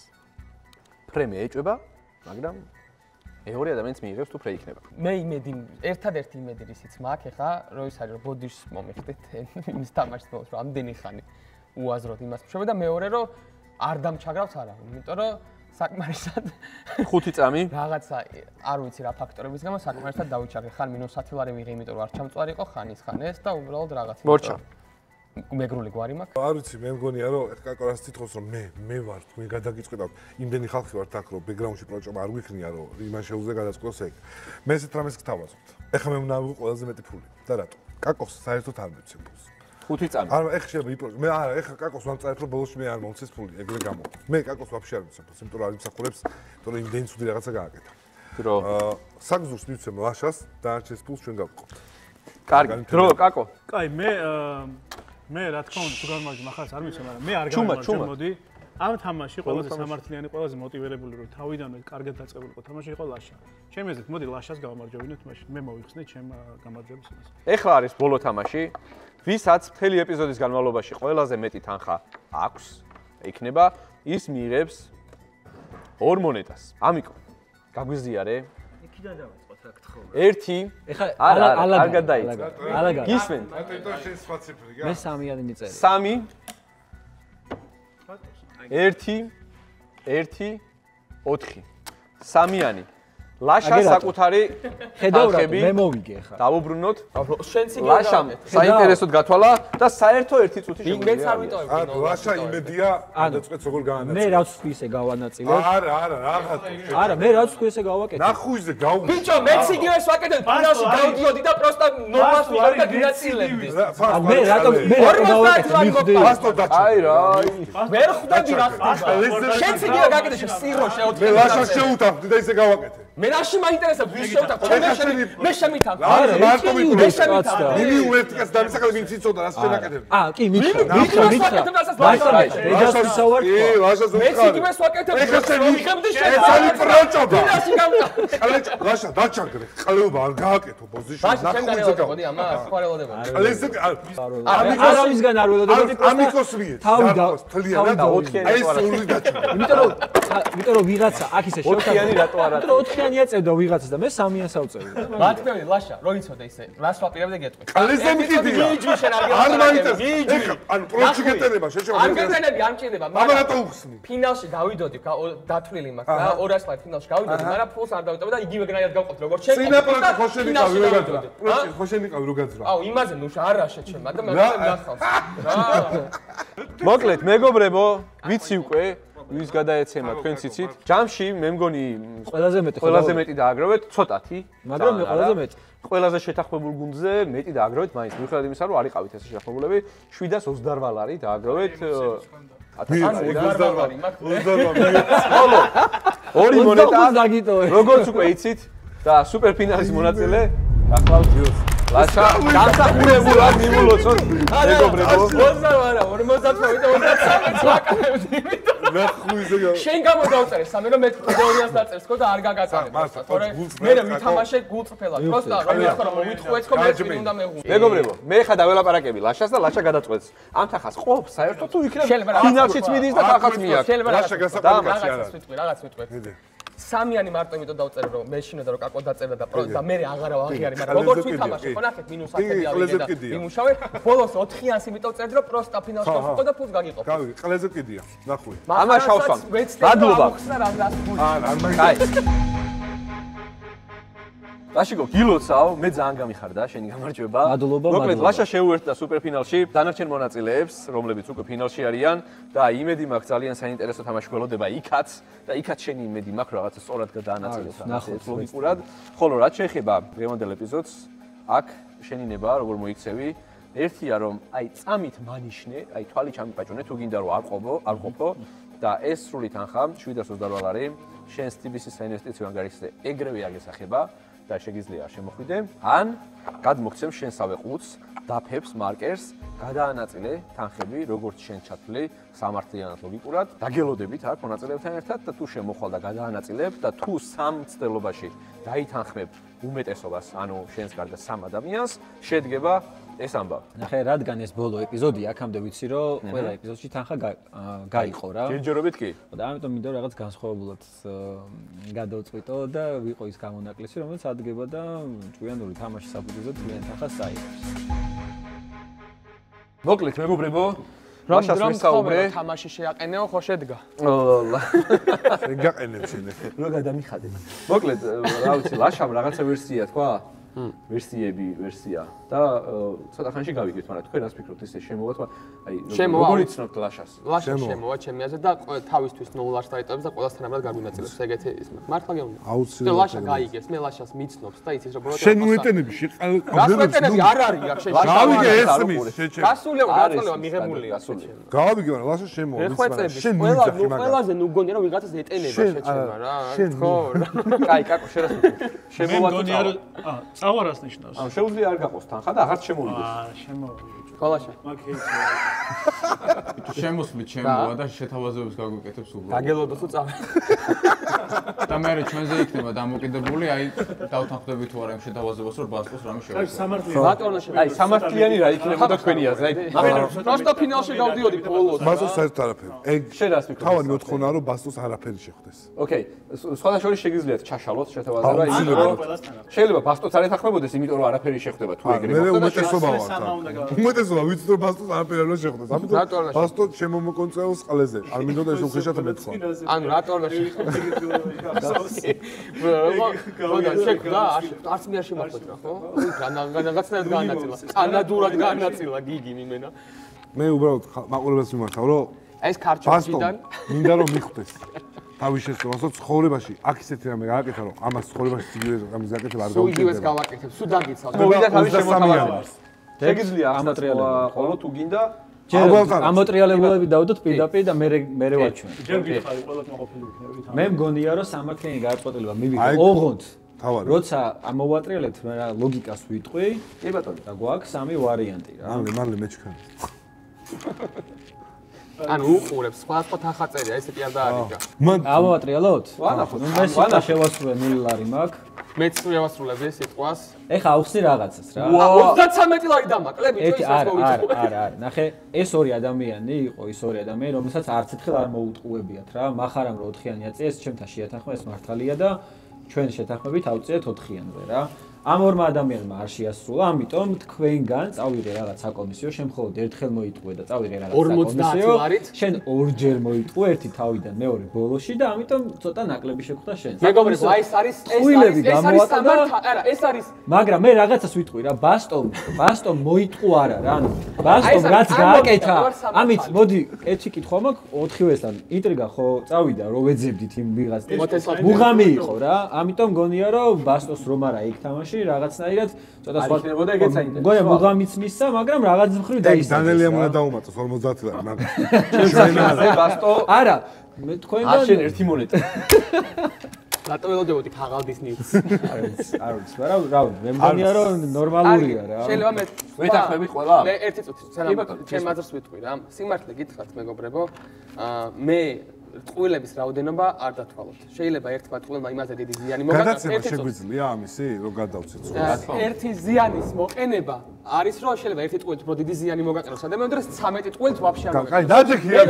პრემია ეჭვება, მაგრამ მეორე ადამიანს მიიღებს თუ ფრე იქნება. მე იმედი, ერთადერთი იმედი რისიც მაქვს ეხა, რომ ის არის რომ ბოდიშს მომიხდეთ იმის თამაშს ბოლოს, რომ ამდენი ხანი უაზროდ იმას მშობე და მეორე რომ არ დამჩაგრავს არავინ, იმიტომ რომ საკმარისად 5 წამი რაღაცა არ ვიცი რა ფაქტორების გამო საკმარისად დავიჩაგრე. ხან -10 ლარი ვიღე, იმიტომ რომ არ ჩამწვარი იყო, ხან ის ხან ეს და უბრალოდ რაღაც. მორჩა. მეგრული გვარი მაქვს. არ ვიცი, მე მგონია რომ კაკო რას თითქოს რომ მე ვარ, თქვენ გადაგიწყვეტავთ, იმდენი ხალხი ვართ აქ რომ ბექგრაუნდში პროჭობა არ გვიქნია რომ იმან შეუძლია გადაწყვეტოს ეგ. მე ესეთ რამეს გთავაზობთ. ეხლა მე უნდა ავიღო ყველაზე მეტი ფული. და რატო? კაკოს საერთოდ არ მიცემ ფულს. 5 წამი. არა, ეხლა შეიძლება იპროჭო. მე არა, ეხლა კაკოს ვამწარებ რომ ბოლოსში მე არ მომცეს ფული, ეგრე გამო. მე კაკოს ვაფშე არ მიცემ ფულს, იმიტომ რომ არ იმსახურებს, იმიტომ რომ იმდენი ცუდი რაღაცა გააკეთა. დრო. საგზურს მივცემ ლაშას და არჩეს ფულს ჩვენ გავყოთ. კარგი, დრო, კაკო. კაი, მე რა თქმა უნდა თუ გამარჯვე מחარს არ ვიცი, მაგრამ მე არ გამარჯვე, მოდი. ამ თამაში ყველაზე სამართლიანი, ყველაზე მოტივირებული რომ თავიდანვე კარგად დაწყებულიყო თამაში იყო ლაშა. ჩემი აზრით, მოდი ლაშას გავამარჯვებინოთ, მაშინ მე მოვიხსნე ჩემ გამარჯვების იმას. ეხლა არის ბოლო თამაში, ვისაც მთელი ეპიზოდის განმავლობაში ყველაზე მეტი თანხა აქვს, იქნება, ის მიიღებს 2 მონეტას. ამიკო, გაგვიზიარე. იქიდან დავიწყოთ რა გთხოვ. 1 ეხლა არ გადაიწყო. ალაგა. გისმენთ? მარტო შენ სხვა ციფრი გა? მე 3-იანი მიწერე. 3 1 1 4 3-იანი ლაშა საკუთარი ხედავ მე მოვიგე ხა. დავუბრუნოთ. შენც იგი ლაშამ საინტერესოდ გათვალა და საერთო 1 წუთი შეგვიძლია. მეც არ ვიტოვებ. ანუ ლაშა იმედია, გადაწყვეტს როგორ გაანაწილო. მე რაც ვთქვი ისე გავანაწილებ. არა, არა, მე რაც ვთქვი ისე გავაკეთე. ნახუიზე გავუ. ბიჭო, მეც იგივეს ვაკეთებ. ფინალში გავდიოდი და პროსტა ნორმალს ვიყავი და გინაწილებდი. მე რატომ გავაკეთე? მიხდი. ფასტო დაჭა. აი რა. ვერ ხვდები რა ხდება. შენც იგივე გაკეთე სიღრო შეოთხე. მე ლაშა შეუტახდი და ისე გავაკეთე. მე რაში მაინტერესებს ვის შევთანხმო? მე შემითან. არა, მარტო მე მიტყვი. შემითან. ნიმი უერთკაც დამისაკალე ვინც იცოდა რას შევაკეთებ. კი, მითხრა. ეჯას ვისაუბრ. კი, ლაშას მეც იგივეს ვაკეთებ. ეხლა შენ მიხემდი შენ. ეს არის პროჭობა. ფინალში გავდა. ლაშა დაჩაგრე. ყლეობა არ გააკეთო პოზიში. ბაში შენ განელოდებოდი ამას, ხო არ ელოდებოდი. ყლეზე არავისგან არ ველოდებოდი, ამიკოს მიეც. თავი და თლიანად აი ეს სული დაჩაგრე. იმიტომ რომ ვიღაცა აქ ისე შევთანხმდა. 4-იანი რატო არა? 4-იანი ეწევდა ვიღაცას და მე 3-იანს ავწევდი. რა თქმა უნდა, ლაშა, რო იცოდე ისე, რას ვაპირებდი გეტყვი. ყლეზე მიდია. მიიჯვი შენ არ არ მაინტერესებს. ანუ პროჩი გეტენება შეშევ. არ გეტენები, არ მჭირდება. მამა რატო უხსნი? ფინალში გავიდოდი, დათვლილი მაქვს რა, 200 ლარი ფინალში გავიდოდი, მაგრამ ფულს არ დავიტოვე და იგივე გრაიად გავყოფდი, როგორც შენ. სინაპრაკი ხო შენიკავი რო გაძრა. პროჩი ხო შენიკავი რო გაძრა. აუ, იმაზე ნუშა არ რაშეთ შენ, მაგრამ მე ნახავს. რა. მოკლედ, მეგობრებო, ვიცი უკვე ვის გადაეცემა თქვენც იცით. ჯამში მე მგონი ყველაზე მეტი დააგროვეთ, ცოტათი, მაგრამ მე ყველაზე მეტი. ყველაზე შეთანხმებულ გუნდზე მეტი დააგროვეთ, მაინც მიუხედავად იმისა, რომ არ იყავით ესე შეთანხმებულები, 728 ლარი დააგროვეთ. ხოლო ორი მონეტა როგორც უკვე იცით და სუპერფინალის მონაწილე გახლავთ ლაშა დამსახურებულად მიმულოცოთ მეგობრებო 50 არა 50 53 ვაკეთებდი ნახუიზე შენ გამოდავწერე სამე რომ მე 200-ს დაწერს ხო და არ გაგაწარებ თორე მე ვითამაშე გულწრფელად პროსტა რომ ეხლა რომ მოვიტყუეც ხო მე უნდა მეღუნ მეგობრებო მე ხა დაველაპარაკები ლაშას და ლაშა გადაწყვეტს ამ თახას ყოფს საერთოდ თუ იქნებ ფინალშიც მიდის და თახაც მიაქვს ლაშა გასაკვირველია რაღაც ვიტყვი სამიანი მარტო იმიტომ დავწერე რომ მე შინოდა რომ კაკო დაწერა და მე აღარა აღიარი მაგრამ როგორც ვითამაშე ხო ნახეთ -10 ავიღე და იმუშავე ბოლოს 4-იანს იმიტომ წერდი რომ პროსტა ფინალში გავხო და ფულს გაგიყოფ გავი ყლეზე კიდია ნახვი ამას შავსვამ დადლობა აი ლაშიკო გილოცავ მე ძალიან გამიხარდა შენი გამარჯვება მოკლედ ლაშა შეუერთდა სუპერფინალში დანარჩენ მონაწილეებს რომლებიც უკვე ფინალში არიან და იმედი მაქვს ძალიან საინტერესო თამაში გველოდება იქაც და იქაც შენი იმედი მაქვს რაღაცა სწორად გადაანაწილოს რაღაცა ლოგიკურად ხოლო რაც შეეხება დღევანდელ ეპიზოდს აქ შენი ნება როგორ მოიქცევი ერთია რომ აი წამით მანიშნე აი თვალი ჩამიპაჭუნე თუ გინდა რომ არ ყოფო და ეს სრული თანხა 728 ლარი შენს TBC-ის საინვესტიციო ანგარიშზე ეგრევე აგესახება და შეგიძლია შემოხვიდე ან გადმოგცემ შენსავე ყუთს დაფებს მარკერს გადაანაწილე თანხები როგორც შენ ჩათვლი სამართლიანად ლოგიკურად დაგელოდებით აქ მონაწილეებთან ერთად და თუ შემოხვალ და გადაანაწილებ და თუ სამ ცდელობაში დაითანხმებ უმეტესობას ანუ შენს გარდა 3 ადამიანს შედგება ეს ამბავი. ნახე, რადგან ეს ბოლო ეპიზოდი აქამდე ვიცი რომ ყველა ეპიზოდში თანხა გაიყო რა. ჯერჯერობით კი. და ამიტომ მინდა რაღაც განსხვავებულად გადავწყვიტო და ვიყო ის გამონაკლისი რომელიც ადგება და ჭვიანური თამაშის საფუძველზე ძალიან თანხას წაიღებს. მოკლედ მეგობრებო ლაშას ვისაუბრე თამაში შეაყენეო ხო შედგა. შენ გაყენებ შენ. რო გადამიხადე. მოკლედ რა ვიცი ლაშამ რაღაცა ვერსია თქვა? ვერსია და ცოტა ხანში გავიგეთ, მაგრამ თქვენ რას ფიქრობთ ესე შემოვა თქვა? აი როგორ იცნობთ ლაშას? ლაშა შემოვა ჩემი აზრით და თავისთვის 0 ლაშს დაიტოვებს და ყველასთან ამბრად გაგვინაწილებს ეგეთი ის მართლა გეუბნები. აუცილებლად. ლაშა გაიგეს, მე ლაშას მიცნობს და იცის რომ ბოლოს შენ უეტენები გასვეტენები არ არის აქ შენ გავიგე ესმის შეჩე. გასულება მიღებულია შეჩე. გავიგე მაგრამ ლაშა შემოვა შენ ყველაზე ნუ გონია რომ ვიღაცას ეტენება შეჩემა რა. ხო. კაი, კაკო შენ შემოვა მე მგონია რომ წავარას ნიშნავს. ანუ შეუძლია არ გაყოს თანხა და აღარ შემოვიდეს. შემოვიდეს. კოლაშა. თუ შემოსვლით შემოვა და შეთავაზებებს გაგვიკეთებს უბრალოდ. დაგელოდოს თუ წავე. და მე ჩვენზე იქნება დამოკიდებული, აი დავთანხმდები თუ არა იმ შეთავაზებას, რომ ბასკოს რამე სამართლიანი. აი სამართლიანი რა იქნებოდა თქვენი აზრი. პროსტა ფინალში გავდიოდი ბოლოს. ბასკოს საერთოდ არაფერი. ეგ შენ რას ფიქრობ? თავი მოთხოვნაა რომ ბასკოს არაფერი შეხვდეს. ოკეი, სხვადასხვა შორის შეგიძლიათ ჩაშალოთ შეთავაზება, შეიძლება ბასკოს არ ეთანხმებოდეს, იმიტომ რომ არაფერი შეხვდება თუ ეგრე. მე უმეტესობა ვარ. უმეტესობა ვიცი რომ ბასკოს არაფერი არ შეხვდეს. ამიტომ ბასკო შემომოკონწეოს ყლეზე. არ მინდოდა ეს უხეშად მეცხვა. ანუ რატო არ შეხვდა? მოდა შეკვდა არც მე არ შემოხვეთ რა ხო? რაღაცნაირად გაანაწილა. კანადურად გაანაწილა გიგი მიმენა. მე უბრალოდ მაყურებელს მიმართავ რომ ეს ქარჩოჭიდან მინდა რომ მიხვდეს. თავის შესწავლასო ცხოვრებაში აქ ისეთი რამე გააკეთა რომ ამას ცხოვრებაში იგივე რამეს გააკეთებ არ გავუჭირდება. იგივეს გავაკეთებ, სულ დაგიცავ. მოვიდა თავის შემოთავაზებას. შეგიძლია ახსნათ ხოლო თუ გინდა ამოტრიალებულები დავდოთ პირდაპირ და მე ვაჩვენ. ჯერ გითხარი ყველა მოყოფილი იქნებით. მე მგონია რომ სამართლიანი გადაწყვეტილება მივიღო ოღონდ. როცა ამოვატრიალებთ მე ლოგიკას ვიტყვი. კი ბატონო. და გვაქვს სამი ვარიანტი რა. მალე მეჩქენ. ანუ უყურებს სხვადასხვა თანხაწერია, ესეთი არ დაარიგა. ამოვატრიალოთ? ვანახოთ. მე სიტყვა შევასრულე 0 ლარი მაქვს. მეც შევასრულებ ეს სიტყვას. ეხა ავხსნი რაღაცას რა. 33 ლარი დამაკლები ჩვენ ის მოვიტყვი. არა, ნახე, ეს ორი ადამიანი იყო, ის ორი ადამიანი, რომელსაც არც ერთხელ არ მოუტყუებიათ რა. მახარამ რო 4-იანი აწია, ეს ჩემთან შეათანხმა, ეს მართალია და ჩვენ შეთანხმებით ავწიეთ 4-იანზე რა. ამ ორმა ადამიანმა არ შეასრულა, ამიტომ თქვენგან წავიღე რაღაც საკომისიო, შენ მხოლოდ ერთხელ მოიტყუე და წავიღე რაღაც საკომისიო. შენ ორჯერ მოიტყუე, ერთი თავიდან, მეორე ბოლოში და ამიტომ ცოტა ნაკლები შეგხვდა შენ. მეგობრებო, აი ეს არის არა, ეს არის. მაგრამ მე რაღაცას ვიტყვი რა, ბასტომ მოიტყუ არა რა, ანუ ბასტომ რაც გააკეთა, ამით მოდი, ერთი კითხვა მაქვს, 4-ვესთან ინტრიგა ხო წავიდა, რო ვეძებდით იმ ვიღაც. მუღამი იყო რა, ამიტომ გონია რომ ბასტოს რომ არა იქ თამაში რაღაცნაირად ცოტა სხვა შეიძლება და ეგეც აინტერესებს. გოია მუღამიც მისცა, მაგრამ რაღაც მხრივ დაისწრა. დანელია უნდა დაუმატოს 50 ლარი, მაგრამ შეიძლება ბასტო არა, მე თქვენგან არ შენ ერთი მონეტა. რატო ველოდებოდი ქაღალდის ნივთს? არ ვიცი, მაგრამ რა ვიცი, მე მგონია რომ ნორმალურია რა. შეიძლება მე ვეთანხმები ყველა? მე ერთი წუთი, ჩემ აზრს ვიტყვი რა. სიმართლე გითხრათ მეგობრებო, მე ტყუილების რაოდენობა არ დათვალოთ. შეიძლება ერთმა ტყუილმა იმაზე დიდი ზიანი მოგაკეთოს. გადაცემა შეგვიძლია ამისი, რომ გადავცეთ სულ. ერთი ზიანის მოყენება არის რომ შეიძლება ერთი ტყუილით უფრო დიდი ზიანი მოგაკეთოს. ადამიანს დროს 13 ტყუილით ვაფშე არ მოგაკეთოს. კაი, დაჯექია.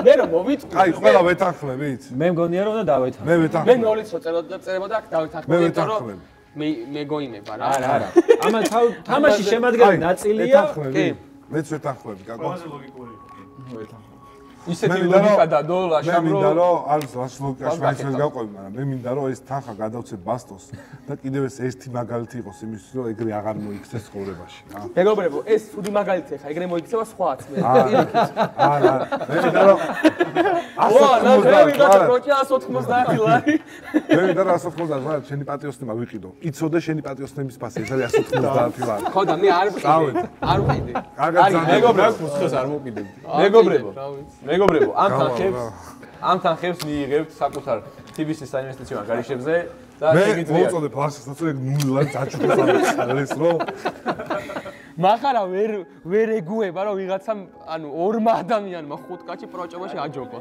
მე რომ მოვიტყვი. კაი, ყველა ვეთანხმებით? მე მგონია რომ უნდა დავეთანხმო. მე ვეთანხმები. მე 0-ით წერებოდა აქ დავეთანხმები. მე ვეთანხმები. მე გოიმება რა. არა. ამან თამაში შემადგენელი ნაწილია. კი. მეც ვეთანხმები, კაკო. ყველაზე ლოგიკური იყო. ვეთანხმები. ისეთი ლოგიკა დადო ლაშამ მე მინდა რომ არის ლაშ ლოგიკაში მაინც ვერ გავყვები, მაგრამ მე მინდა რომ ეს თანხა გადავცე ბასტოს და კიდევ ეს ერთი მაგალითი იყოს იმისთვის რომ ეგრე აღარ მოიქცეს ცხოვრებაში რა. მეგობრებო, ეს ცუდი მაგალითი ხა, ეგრე მოიქცევა სხვაც მე. არა, მე მინდა რომ 190 ლარი. მე მინდა რომ 190 ლარი შენი პატრიოტიზმა ვიყიდო. იცოდე შენი პატრიოტიზმის ფასი, ეს არის 190 ლარი. ხო და მე არ ვიყიდე. არ ვიყიდე. მეგობრებო, უცხოს არ მოვყიდები. მეგობრებო, ამ თანხებს მიიღებთ საკუთარ TBC-ის საინვესტიციო ანგარიშებზე და შეგიძლიათ. მე მოუწოდებ ლაშას, ასე 0 ლარი დაჭუქეს რომ მახარა ვერ ეგუება რომ ვიღაცამ ანუ ორმა ადამიანმა 5 კაცი პროჭობაში აჯობა.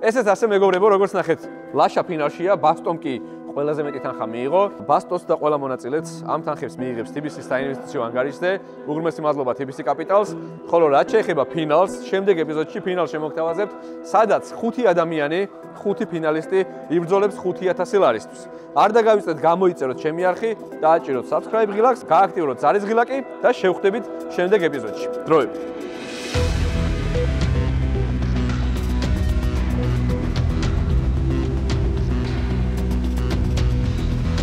ესეც ასე მეგობრებო, როგორც ნახეთ, ლაშა ფინალშია, ბასტომ კი ყველაზე მეტი თანხა მიიღო. ბასტოს და ყველა მონაწილეც ამ თანხებს მიიღებს TBC-ის საინვესტიციო ანგარიშზე. უღრმესი მადლობა TBC კაპიტალს. ხოლო რაც შეეხება ფინალს, შემდეგ ეპიზოდში ფინალს შემოგთავაზებთ, სადაც 5 ადამიანი, 5 ფინალისტი იბრძოლებს 5000 ლარისთვის. არ დაგავიწყდეთ, გამოიწეროთ ჩემი არხი, დააჭიროთ subscribe ღილაკს, გააქტიუროთ ზარის ღილაკი და შევხვდებით შემდეგ ეპიზოდში. დროებით.